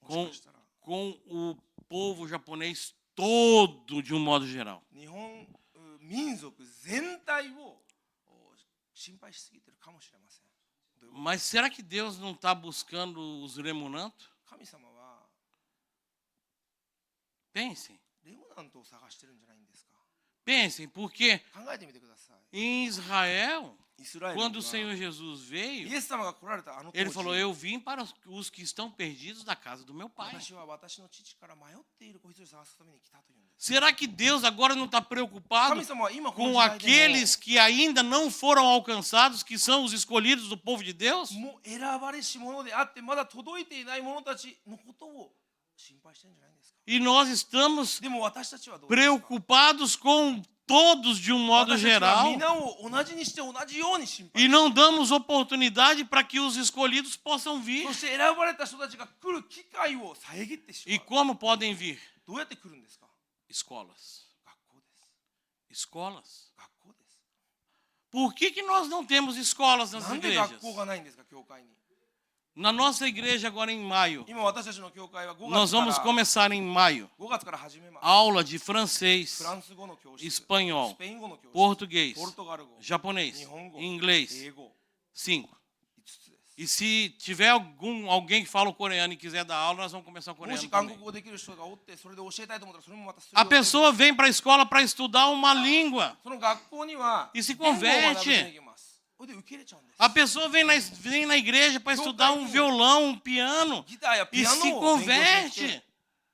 [SPEAKER 2] もしかしたら
[SPEAKER 1] com o povo japonês todo de um modo geral.
[SPEAKER 2] 日本民族全体を心配しすぎているかもしれませんどういうこと
[SPEAKER 1] Mas será que Deus não está buscando os remunantos?
[SPEAKER 2] 神様は
[SPEAKER 1] Pensem,
[SPEAKER 2] レムナントを探してるんじゃないんですか
[SPEAKER 1] pensem, porque
[SPEAKER 2] 考えてみてください
[SPEAKER 1] em Israel,
[SPEAKER 2] イスラエルには
[SPEAKER 1] quando o Senhor Jesus
[SPEAKER 2] イ
[SPEAKER 1] veio,
[SPEAKER 2] エス様が来られたあの当
[SPEAKER 1] ele
[SPEAKER 2] 時
[SPEAKER 1] falou: Eu vim para os que estão perdidos da casa do meu pai.
[SPEAKER 2] 私は私の父から迷っている子羊を探すために来たというんです
[SPEAKER 1] Será que Deus agora não está preocupado
[SPEAKER 2] 神様は今この
[SPEAKER 1] com
[SPEAKER 2] 時代で
[SPEAKER 1] aqueles que ainda não foram alcançados, que são os escolhidos do povo de Deus?
[SPEAKER 2] もう選ばれし者であってまだ届いていない者たちのことを心配してるんじゃないんですか
[SPEAKER 1] E nós estamos
[SPEAKER 2] でも私たちはどうですか
[SPEAKER 1] preocupados com todos de um modo
[SPEAKER 2] 私たちは
[SPEAKER 1] geral
[SPEAKER 2] 皆を同じにして同じように心配
[SPEAKER 1] e não damos oportunidade para que os escolhidos possam vir.
[SPEAKER 2] そして選ばれた人たちが来る機会を遮ってし
[SPEAKER 1] E
[SPEAKER 2] まう
[SPEAKER 1] como podem vir?
[SPEAKER 2] どうやって来るんですか
[SPEAKER 1] Escolas.
[SPEAKER 2] 学校です
[SPEAKER 1] Escolas.
[SPEAKER 2] 学校です
[SPEAKER 1] Por que nós não temos escolas nas
[SPEAKER 2] なんで
[SPEAKER 1] igrejas?
[SPEAKER 2] 学校がないんですか教会に
[SPEAKER 1] Na nossa igreja, agora em maio,
[SPEAKER 2] 今私たちの教会は
[SPEAKER 1] nós vamos começar em maio
[SPEAKER 2] 5月から始めます
[SPEAKER 1] aula de francês,
[SPEAKER 2] フランス語の教室
[SPEAKER 1] espanhol,
[SPEAKER 2] スペイン語の教室
[SPEAKER 1] português,
[SPEAKER 2] ポルトガル語
[SPEAKER 1] japonês,
[SPEAKER 2] 日本語
[SPEAKER 1] inglês.
[SPEAKER 2] 英語
[SPEAKER 1] 5.
[SPEAKER 2] 5つです
[SPEAKER 1] E se tiver alguém que fala o coreano e quiser dar aula, nós vamos começar o
[SPEAKER 2] も
[SPEAKER 1] coreano
[SPEAKER 2] し韓
[SPEAKER 1] também.
[SPEAKER 2] 国語できる人がおってそれで教えたいと思ったらそれもまたする
[SPEAKER 1] A
[SPEAKER 2] 予定です
[SPEAKER 1] pessoa vem para a escola para estudar uma língua.
[SPEAKER 2] その学校には
[SPEAKER 1] E se
[SPEAKER 2] 言語を学ぶ
[SPEAKER 1] converte.
[SPEAKER 2] ことができますそれで受け入れちゃうんです
[SPEAKER 1] A pessoa vem na igreja para estudar um violão, um piano
[SPEAKER 2] ギターや
[SPEAKER 1] e
[SPEAKER 2] ピア
[SPEAKER 1] se
[SPEAKER 2] ノを勉強してき
[SPEAKER 1] converte.
[SPEAKER 2] て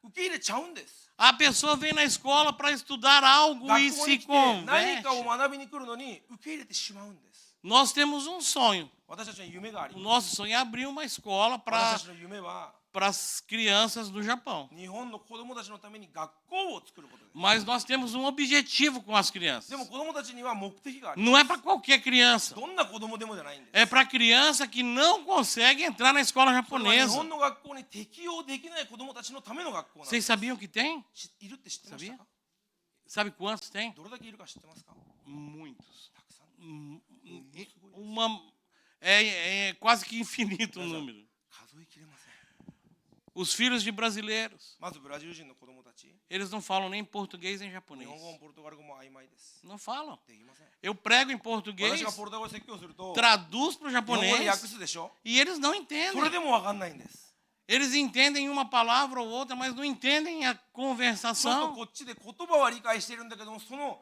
[SPEAKER 2] 受け入れちゃうんです
[SPEAKER 1] A pessoa vem na escola para estudar algo
[SPEAKER 2] 学
[SPEAKER 1] e
[SPEAKER 2] 校
[SPEAKER 1] se
[SPEAKER 2] に来て何かを
[SPEAKER 1] converte.
[SPEAKER 2] 学びに来るのに受け入れてしまうんです
[SPEAKER 1] Nós temos um sonho.
[SPEAKER 2] 私たちの夢があり
[SPEAKER 1] O
[SPEAKER 2] ます
[SPEAKER 1] nosso sonho é abrir uma escola
[SPEAKER 2] 私
[SPEAKER 1] para
[SPEAKER 2] たちの夢は
[SPEAKER 1] as crianças do Japão.
[SPEAKER 2] 日本の子供たちのために学校を作ることです
[SPEAKER 1] Mas nós temos um objetivo com as crianças.
[SPEAKER 2] でも子供たちには目的があり
[SPEAKER 1] Não é para qualquer criança.
[SPEAKER 2] どんな子供でもじゃないんです
[SPEAKER 1] É para criança que não consegue entrar na escola
[SPEAKER 2] それは日
[SPEAKER 1] japonesa.
[SPEAKER 2] 本の学校に適応できない子供たちのための学校なんで
[SPEAKER 1] Vocês
[SPEAKER 2] す
[SPEAKER 1] sabiam que tem?
[SPEAKER 2] いるって知ってましたか
[SPEAKER 1] Sabe quantos tem?
[SPEAKER 2] どれだけいるか知ってますか
[SPEAKER 1] Muitos.
[SPEAKER 2] たくさん
[SPEAKER 1] É quase que infinito o número.
[SPEAKER 2] 数えきれません
[SPEAKER 1] Os filhos de brasileiros,
[SPEAKER 2] まずブラジル人の子供たち
[SPEAKER 1] eles não falam nem português nem
[SPEAKER 2] 日
[SPEAKER 1] japonês.
[SPEAKER 2] 本語もポルトガル語も曖昧です
[SPEAKER 1] Não falam.
[SPEAKER 2] できません
[SPEAKER 1] Eu prego em português,
[SPEAKER 2] 私がポルトガル語で説教すると
[SPEAKER 1] traduz para o
[SPEAKER 2] 日本語で訳
[SPEAKER 1] japonês
[SPEAKER 2] すでしょ
[SPEAKER 1] e eles não
[SPEAKER 2] それ
[SPEAKER 1] entendem.
[SPEAKER 2] でも分かんないんです
[SPEAKER 1] Eles entendem uma palavra ou outra, mas não entendem a
[SPEAKER 2] そうすると
[SPEAKER 1] conversação.
[SPEAKER 2] こっちで言葉は理解しているんだけどもその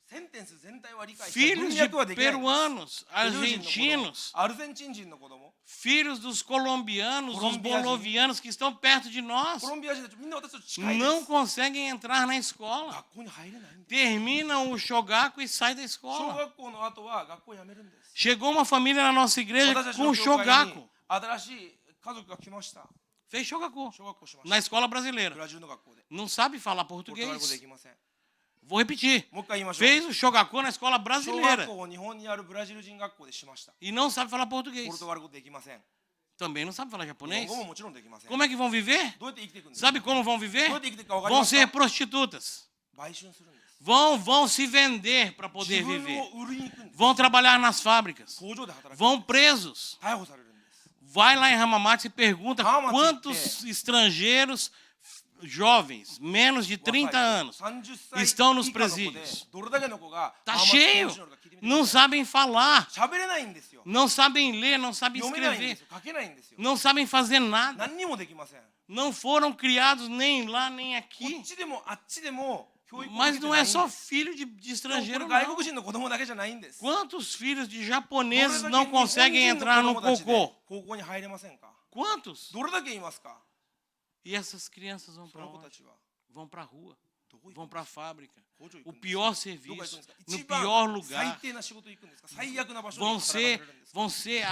[SPEAKER 2] センテンス全体は理解して
[SPEAKER 1] Filhos
[SPEAKER 2] 文
[SPEAKER 1] de
[SPEAKER 2] 脈はできないんです
[SPEAKER 1] peruanos,
[SPEAKER 2] ペルー人の子供
[SPEAKER 1] argentinos,
[SPEAKER 2] アルゼンチン人の子供
[SPEAKER 1] filhos dos colombianos, dos
[SPEAKER 2] Colombianos.
[SPEAKER 1] bolivianos que estão perto de nós,
[SPEAKER 2] コロンビア人たちみんな私たちと近いで
[SPEAKER 1] não
[SPEAKER 2] す
[SPEAKER 1] conseguem entrar na escola.
[SPEAKER 2] 学校に入れないんです
[SPEAKER 1] Terminam o shogaku e saem da
[SPEAKER 2] 小
[SPEAKER 1] escola.
[SPEAKER 2] 学校の後は学校を辞めるんです
[SPEAKER 1] Chegou uma família na nossa igreja
[SPEAKER 2] 私たち
[SPEAKER 1] com
[SPEAKER 2] の教会に
[SPEAKER 1] shogaku.
[SPEAKER 2] 新しい家族が来ました
[SPEAKER 1] Fez Shogaku
[SPEAKER 2] 小学校しまし
[SPEAKER 1] na
[SPEAKER 2] た
[SPEAKER 1] escola
[SPEAKER 2] ブ
[SPEAKER 1] brasileira.
[SPEAKER 2] ラジルの学校で
[SPEAKER 1] Não sabe falar
[SPEAKER 2] ポルトガル語で
[SPEAKER 1] português.
[SPEAKER 2] きません
[SPEAKER 1] Vou repetir.
[SPEAKER 2] もう一回言いましょう
[SPEAKER 1] Fez o Shogaku na escola
[SPEAKER 2] 小学
[SPEAKER 1] brasileira
[SPEAKER 2] 校を日本にあるブラジル人学校でしました
[SPEAKER 1] e não sabe falar
[SPEAKER 2] ポル
[SPEAKER 1] português.
[SPEAKER 2] トガル語できません
[SPEAKER 1] Também não sabe falar
[SPEAKER 2] 日本
[SPEAKER 1] japonês.
[SPEAKER 2] 語ももちろんできません
[SPEAKER 1] Como é que vão viver?
[SPEAKER 2] どうやって生きていくんですか
[SPEAKER 1] Sabe como vão
[SPEAKER 2] ど
[SPEAKER 1] viver?
[SPEAKER 2] うやって生きていくか分かり
[SPEAKER 1] Vão
[SPEAKER 2] ます
[SPEAKER 1] ser
[SPEAKER 2] か
[SPEAKER 1] prostitutas.
[SPEAKER 2] 売春するんです
[SPEAKER 1] Vão se vender para
[SPEAKER 2] 自
[SPEAKER 1] poder
[SPEAKER 2] 分
[SPEAKER 1] viver.
[SPEAKER 2] を売りに行くんです
[SPEAKER 1] Vão trabalhar nas fábricas.
[SPEAKER 2] 工場で働く
[SPEAKER 1] Vão presos.
[SPEAKER 2] 逮捕されるんです
[SPEAKER 1] Vai lá em Hamamatsu e pergunta
[SPEAKER 2] Hamamatsu
[SPEAKER 1] quantos estrangeiros jovens, menos de 30 anos,
[SPEAKER 2] 30歳
[SPEAKER 1] estão nos
[SPEAKER 2] 以下の子で
[SPEAKER 1] presídios.
[SPEAKER 2] どれだけの子が
[SPEAKER 1] Tá
[SPEAKER 2] 浜松刑
[SPEAKER 1] cheio.
[SPEAKER 2] 務所の中聞いてみてく
[SPEAKER 1] Não
[SPEAKER 2] ださい
[SPEAKER 1] sabem falar,
[SPEAKER 2] 喋れないんですよ
[SPEAKER 1] não sabem ler, não sabem
[SPEAKER 2] 読めないんで
[SPEAKER 1] escrever,
[SPEAKER 2] すよ書けないんですよ
[SPEAKER 1] não sabem fazer nada.
[SPEAKER 2] 何にもできません
[SPEAKER 1] Não foram criados nem lá nem
[SPEAKER 2] こ
[SPEAKER 1] aqui.
[SPEAKER 2] っちでもあっちでも教育を受
[SPEAKER 1] Mas
[SPEAKER 2] けて
[SPEAKER 1] não
[SPEAKER 2] ない
[SPEAKER 1] é
[SPEAKER 2] んです
[SPEAKER 1] só filho de
[SPEAKER 2] でもこ
[SPEAKER 1] estrangeiro,
[SPEAKER 2] れ外
[SPEAKER 1] não.
[SPEAKER 2] 国人の子供だけじゃないんです
[SPEAKER 1] Quantos filhos de japoneses
[SPEAKER 2] どれだけ
[SPEAKER 1] não
[SPEAKER 2] 日本
[SPEAKER 1] conseguem
[SPEAKER 2] 人の
[SPEAKER 1] entrar
[SPEAKER 2] 子
[SPEAKER 1] no
[SPEAKER 2] 供たちで
[SPEAKER 1] cocô?
[SPEAKER 2] 高校に入れませんか
[SPEAKER 1] Quantos?
[SPEAKER 2] どれだけいますか
[SPEAKER 1] E essas crianças vão
[SPEAKER 2] そ
[SPEAKER 1] para
[SPEAKER 2] の子た
[SPEAKER 1] onde?
[SPEAKER 2] ちは
[SPEAKER 1] Vão para a rua,
[SPEAKER 2] どこ行く
[SPEAKER 1] vão
[SPEAKER 2] んで
[SPEAKER 1] para a
[SPEAKER 2] すか
[SPEAKER 1] fábrica.
[SPEAKER 2] 工場行
[SPEAKER 1] O
[SPEAKER 2] くんですか
[SPEAKER 1] pior
[SPEAKER 2] どこ行くん
[SPEAKER 1] serviço,
[SPEAKER 2] ですか
[SPEAKER 1] no
[SPEAKER 2] 一
[SPEAKER 1] pior
[SPEAKER 2] 番
[SPEAKER 1] lugar.
[SPEAKER 2] 最低な仕事行くんですか最悪な場所に
[SPEAKER 1] Vão
[SPEAKER 2] 働かれ
[SPEAKER 1] ser,
[SPEAKER 2] るんですか
[SPEAKER 1] vão ser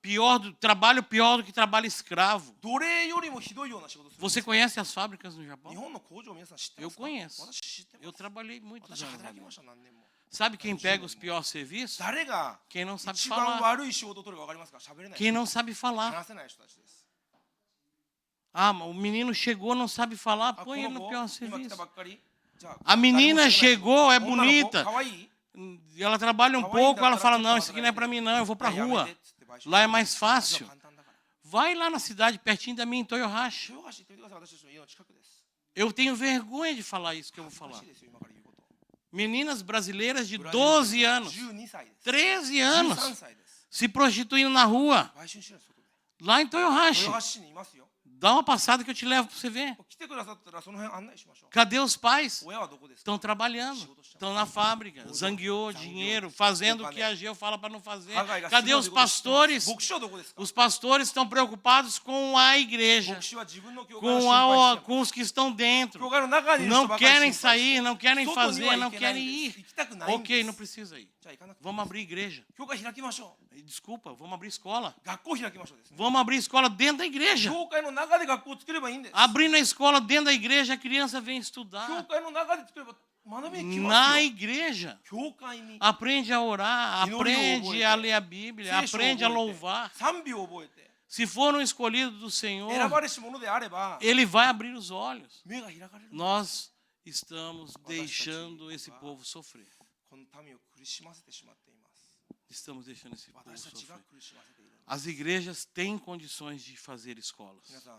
[SPEAKER 1] pior do trabalho pior do que trabalho escravo.
[SPEAKER 2] 奴隷よりもひどいような仕事するんです
[SPEAKER 1] Você conhece as fábricas no Japão?
[SPEAKER 2] 日本の工場皆さん知ってま
[SPEAKER 1] Eu
[SPEAKER 2] すか
[SPEAKER 1] conheço.
[SPEAKER 2] 私知ってま
[SPEAKER 1] Eu
[SPEAKER 2] す
[SPEAKER 1] trabalhei muitos
[SPEAKER 2] 私
[SPEAKER 1] anos
[SPEAKER 2] 働
[SPEAKER 1] ali.
[SPEAKER 2] きました何年も
[SPEAKER 1] Sabe quem pega os piores serviços?
[SPEAKER 2] 誰が
[SPEAKER 1] Quem não sabe
[SPEAKER 2] 一番
[SPEAKER 1] falar.
[SPEAKER 2] 悪い仕事を取るか分かりますか喋れない
[SPEAKER 1] Quem não sabe falar.
[SPEAKER 2] 話せない人たちです
[SPEAKER 1] Ah, o menino chegou, não sabe falar,
[SPEAKER 2] あ
[SPEAKER 1] põe
[SPEAKER 2] こ
[SPEAKER 1] ele
[SPEAKER 2] の
[SPEAKER 1] no
[SPEAKER 2] 子
[SPEAKER 1] pior
[SPEAKER 2] 今来た
[SPEAKER 1] serviço.
[SPEAKER 2] ばっかりじゃあ
[SPEAKER 1] A menina chegou, é
[SPEAKER 2] 女の子
[SPEAKER 1] bonita.
[SPEAKER 2] 可愛い
[SPEAKER 1] Ela trabalha um pouco, ela fala, não, isso aqui não é para mim não, eu vou para a
[SPEAKER 2] やめ
[SPEAKER 1] rua.
[SPEAKER 2] てっつって買収
[SPEAKER 1] Lá é mais
[SPEAKER 2] じゃあ
[SPEAKER 1] fácil.
[SPEAKER 2] 簡単だから
[SPEAKER 1] Vai lá na cidade, pertinho da minha, em Toyohashi.
[SPEAKER 2] 豊橋行ってみてください私たちの家の近くです
[SPEAKER 1] Eu tenho vergonha de falar isso que eu vou
[SPEAKER 2] 恥ずか
[SPEAKER 1] falar.
[SPEAKER 2] しいですよ今から言うこと
[SPEAKER 1] Meninas brasileiras de
[SPEAKER 2] ブラジル
[SPEAKER 1] 12 anos,
[SPEAKER 2] 12歳です
[SPEAKER 1] 13
[SPEAKER 2] 13
[SPEAKER 1] anos,
[SPEAKER 2] 歳です
[SPEAKER 1] se prostituindo na rua,
[SPEAKER 2] 売春してるんです外で
[SPEAKER 1] lá em Toyohashi.
[SPEAKER 2] 豊橋市にいますよ
[SPEAKER 1] Dá uma passada que eu te levo para você ver.
[SPEAKER 2] 来てくださったらその辺案内しましょう
[SPEAKER 1] Cadê os pais?
[SPEAKER 2] 親はどこですか
[SPEAKER 1] Estão trabalhando, estão na fábrica, zangueou dinheiro, fazendo o que a Geo fala para não fazer.
[SPEAKER 2] 考えが
[SPEAKER 1] Cadê
[SPEAKER 2] すごい
[SPEAKER 1] os
[SPEAKER 2] ということを知ってます
[SPEAKER 1] pastores?
[SPEAKER 2] 牧師はどこですか
[SPEAKER 1] Os pastores estão preocupados com a igreja,
[SPEAKER 2] 牧師は自分の教会を
[SPEAKER 1] com,
[SPEAKER 2] 心配して
[SPEAKER 1] com os que estão dentro.
[SPEAKER 2] 教会の中にいる人
[SPEAKER 1] Não
[SPEAKER 2] ばかり心
[SPEAKER 1] querem
[SPEAKER 2] 配して
[SPEAKER 1] sair, não querem
[SPEAKER 2] 外に
[SPEAKER 1] fazer,
[SPEAKER 2] は
[SPEAKER 1] não
[SPEAKER 2] 行けない
[SPEAKER 1] querem
[SPEAKER 2] んです
[SPEAKER 1] ir.
[SPEAKER 2] 行きたくないん
[SPEAKER 1] Ok,
[SPEAKER 2] で
[SPEAKER 1] não
[SPEAKER 2] す
[SPEAKER 1] precisa ir.
[SPEAKER 2] じゃあ行かなくて
[SPEAKER 1] Vamos abrir igreja.
[SPEAKER 2] 教会開きましょ
[SPEAKER 1] Desculpa, vamos abrir escola.
[SPEAKER 2] う学校開きましょうですね
[SPEAKER 1] Vamos abrir escola dentro da igreja.
[SPEAKER 2] 教会の中で学校を作ればいいんです
[SPEAKER 1] Abrindo a escola dentro da igreja, a criança vem
[SPEAKER 2] 教
[SPEAKER 1] estudar.
[SPEAKER 2] 会の中で作れば学びに来ま
[SPEAKER 1] Na
[SPEAKER 2] すよ
[SPEAKER 1] igreja.
[SPEAKER 2] 教会に
[SPEAKER 1] Aprende a orar,
[SPEAKER 2] Inoriu,
[SPEAKER 1] aprende
[SPEAKER 2] oboete.
[SPEAKER 1] a ler a Bíblia,
[SPEAKER 2] 聖書を
[SPEAKER 1] aprende a
[SPEAKER 2] 覚えて
[SPEAKER 1] louvar.
[SPEAKER 2] 賛美を覚えて
[SPEAKER 1] Se for um escolhido do Senhor,
[SPEAKER 2] 選ばれし者であれば
[SPEAKER 1] ele vai abrir os olhos.
[SPEAKER 2] 目が開かれる
[SPEAKER 1] Nós estamos deixando esse povo sofrer.
[SPEAKER 2] この民を苦しませてしまっています
[SPEAKER 1] Estamos deixando esse povo
[SPEAKER 2] 私たちが
[SPEAKER 1] sofrer.
[SPEAKER 2] 苦しませているんです
[SPEAKER 1] As igrejas têm condições de fazer escolas.
[SPEAKER 2] 皆さん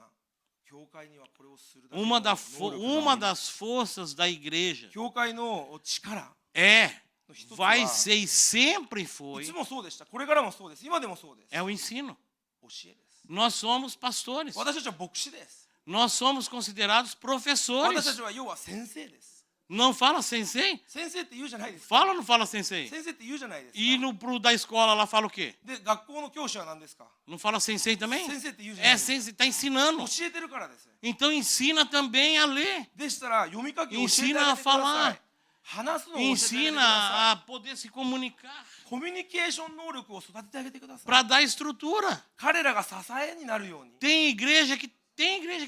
[SPEAKER 2] 教会にはこれをするだけの
[SPEAKER 1] Uma
[SPEAKER 2] 能力があります
[SPEAKER 1] das forças da igreja
[SPEAKER 2] 教会の力
[SPEAKER 1] é,
[SPEAKER 2] の一つは
[SPEAKER 1] vai ser e sempre
[SPEAKER 2] い
[SPEAKER 1] foi,
[SPEAKER 2] つもそうでしたこれからもそうです今でもそうです
[SPEAKER 1] é o ensino.
[SPEAKER 2] 教えです
[SPEAKER 1] Nós somos pastores.
[SPEAKER 2] 私たちは牧師です
[SPEAKER 1] Nós somos considerados
[SPEAKER 2] 私た
[SPEAKER 1] professores.
[SPEAKER 2] ちは要は先生です
[SPEAKER 1] Não fala sensei?
[SPEAKER 2] 先生って言うじゃないですか
[SPEAKER 1] Fala ou não fala sensei?
[SPEAKER 2] 先生って言うじゃないですか
[SPEAKER 1] E no pro da escola lá fala o quê?
[SPEAKER 2] で学校の教師は何ですか
[SPEAKER 1] Não fala sensei também?
[SPEAKER 2] 先生って言うじゃない
[SPEAKER 1] É
[SPEAKER 2] ですか
[SPEAKER 1] sensei, está ensinando.
[SPEAKER 2] 教えてるからです
[SPEAKER 1] Então ensina também a ler.
[SPEAKER 2] でしたら読み書きを教えて
[SPEAKER 1] Ensina
[SPEAKER 2] あ
[SPEAKER 1] a
[SPEAKER 2] げてくださ
[SPEAKER 1] falar.
[SPEAKER 2] い話すのを教えてあげてくだ
[SPEAKER 1] Ensina
[SPEAKER 2] さ
[SPEAKER 1] a poder se comunicar
[SPEAKER 2] いコミュニケーション能力を育ててあげてください
[SPEAKER 1] para dar estrutura.
[SPEAKER 2] 彼らが支えになるように
[SPEAKER 1] Tem igreja que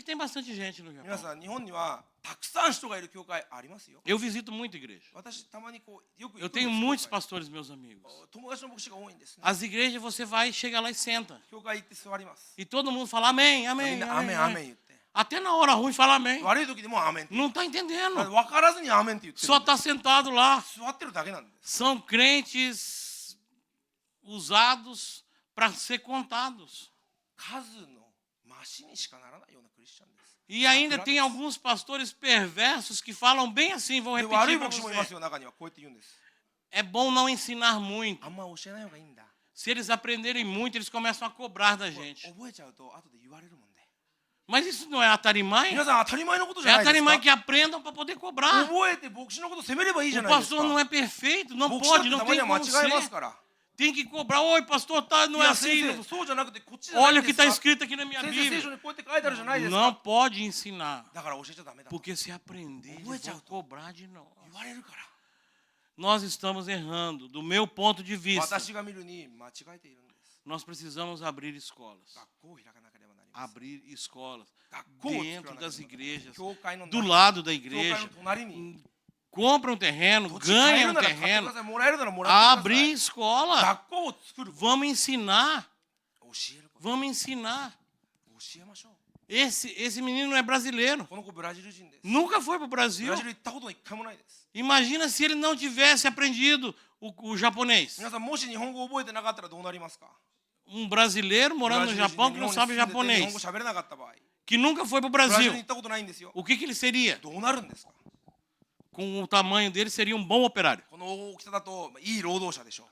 [SPEAKER 1] tem bastante gente no
[SPEAKER 2] 皆
[SPEAKER 1] Japão.
[SPEAKER 2] さん日本にはたくさん人がいる教会ありますよ
[SPEAKER 1] Eu visito muito igreja.
[SPEAKER 2] 私たまにこうよく
[SPEAKER 1] Eu
[SPEAKER 2] 行くんです
[SPEAKER 1] tenho muitos
[SPEAKER 2] 教会
[SPEAKER 1] pastores, meus amigos.
[SPEAKER 2] 友達の牧師が多いんですね
[SPEAKER 1] As igrejas você vai, chega lá e senta.
[SPEAKER 2] 教会行って座ります
[SPEAKER 1] E todo mundo fala amém,
[SPEAKER 2] み
[SPEAKER 1] amém,
[SPEAKER 2] んな
[SPEAKER 1] amém,
[SPEAKER 2] アメンアメン
[SPEAKER 1] amém.
[SPEAKER 2] 言って
[SPEAKER 1] Até na hora ruim fala amém.
[SPEAKER 2] 悪い時でもアメンって言
[SPEAKER 1] Não
[SPEAKER 2] う
[SPEAKER 1] está entendendo.
[SPEAKER 2] 分からずにアメンって言ってる
[SPEAKER 1] Só
[SPEAKER 2] んです
[SPEAKER 1] está sentado lá.
[SPEAKER 2] 座ってるだけなんです
[SPEAKER 1] São crentes usados para ser contados.
[SPEAKER 2] 数の増しにしかならないようなクリスチャンです
[SPEAKER 1] E ainda tem alguns pastores perversos que falam bem assim, vou
[SPEAKER 2] で悪い
[SPEAKER 1] repetir para
[SPEAKER 2] 牧師もいます
[SPEAKER 1] você.
[SPEAKER 2] よ中にはこうやって言うんです
[SPEAKER 1] É bom não ensinar muito.
[SPEAKER 2] あんま教えない方がいいんだ
[SPEAKER 1] Se eles aprenderem muito, eles começam a cobrar da gente.
[SPEAKER 2] 覚えちゃうと後で言われるもんで
[SPEAKER 1] Mas isso não é atarimai?
[SPEAKER 2] 皆さん当たり前のことじ
[SPEAKER 1] É
[SPEAKER 2] ゃないです
[SPEAKER 1] atarimai
[SPEAKER 2] か
[SPEAKER 1] que aprendam para poder cobrar.
[SPEAKER 2] 覚えて牧師のこと責めればいいじゃ
[SPEAKER 1] O
[SPEAKER 2] ないです
[SPEAKER 1] pastor não
[SPEAKER 2] か
[SPEAKER 1] é perfeito, não
[SPEAKER 2] 牧師だっ
[SPEAKER 1] pode,
[SPEAKER 2] て
[SPEAKER 1] não
[SPEAKER 2] たまに
[SPEAKER 1] tem
[SPEAKER 2] は間
[SPEAKER 1] como
[SPEAKER 2] 違えます
[SPEAKER 1] ser.
[SPEAKER 2] から
[SPEAKER 1] Tem que cobrar. Oi, pastor, tá,
[SPEAKER 2] い
[SPEAKER 1] não é
[SPEAKER 2] や
[SPEAKER 1] assim.
[SPEAKER 2] 先生そうじゃなくてこっちじゃない
[SPEAKER 1] Olha
[SPEAKER 2] ん
[SPEAKER 1] o
[SPEAKER 2] で
[SPEAKER 1] que
[SPEAKER 2] す
[SPEAKER 1] está
[SPEAKER 2] か
[SPEAKER 1] escrito aqui na minha
[SPEAKER 2] 先生聖
[SPEAKER 1] Bíblia.
[SPEAKER 2] 書にこうやって書いてあるじゃないです
[SPEAKER 1] Não
[SPEAKER 2] か
[SPEAKER 1] pode ensinar.
[SPEAKER 2] だから教えちゃダメだ
[SPEAKER 1] Porque se aprender, eles
[SPEAKER 2] Obede
[SPEAKER 1] vão
[SPEAKER 2] ao-
[SPEAKER 1] cobrar de nós.
[SPEAKER 2] 言われるから
[SPEAKER 1] Nós estamos errando, do meu ponto de vista.
[SPEAKER 2] 私が見るに間違えているんです
[SPEAKER 1] Nós precisamos abrir escolas.
[SPEAKER 2] 学校を開かなければなりません。
[SPEAKER 1] Abrir escolas
[SPEAKER 2] 学校を作ら
[SPEAKER 1] dentro
[SPEAKER 2] なければな
[SPEAKER 1] das
[SPEAKER 2] りません。
[SPEAKER 1] igrejas,
[SPEAKER 2] 教会の
[SPEAKER 1] do
[SPEAKER 2] 中
[SPEAKER 1] lado da
[SPEAKER 2] 教会の
[SPEAKER 1] igreja.
[SPEAKER 2] 隣に
[SPEAKER 1] Compra um terreno,
[SPEAKER 2] 土地買え
[SPEAKER 1] ganha
[SPEAKER 2] る
[SPEAKER 1] um
[SPEAKER 2] なら買ってく
[SPEAKER 1] terreno,
[SPEAKER 2] ださい。もらえるならもらってくださ
[SPEAKER 1] abrir
[SPEAKER 2] い。
[SPEAKER 1] escola.
[SPEAKER 2] 学校を作る。
[SPEAKER 1] Vamos ensinar,
[SPEAKER 2] 教えること。
[SPEAKER 1] vamos ensinar.
[SPEAKER 2] 教えましょう。
[SPEAKER 1] Esse menino não é brasileiro.
[SPEAKER 2] この子ブラジル人です。
[SPEAKER 1] Nunca foi para o
[SPEAKER 2] ブ
[SPEAKER 1] Brasil.
[SPEAKER 2] ラジル行ったことは一回もないです。
[SPEAKER 1] Imagina se ele não tivesse aprendido o japonês.
[SPEAKER 2] 皆さんもし日本語を覚えてなかったらどうなりますか？
[SPEAKER 1] Brasileiro
[SPEAKER 2] ブ
[SPEAKER 1] morando
[SPEAKER 2] ラ
[SPEAKER 1] no
[SPEAKER 2] ジル人
[SPEAKER 1] Japão
[SPEAKER 2] で
[SPEAKER 1] que
[SPEAKER 2] 日
[SPEAKER 1] não
[SPEAKER 2] 本に
[SPEAKER 1] sabe
[SPEAKER 2] 住んでて日本
[SPEAKER 1] japonês,
[SPEAKER 2] 語喋れなかった場合、
[SPEAKER 1] que nunca foi para o
[SPEAKER 2] ブラジル
[SPEAKER 1] Brasil.
[SPEAKER 2] に行ったことないんですよ。
[SPEAKER 1] O que ele seria?
[SPEAKER 2] どうなるんですか？
[SPEAKER 1] Com o tamanho dele, seria um bom operário.
[SPEAKER 2] この大きさだといい労働者でしょ。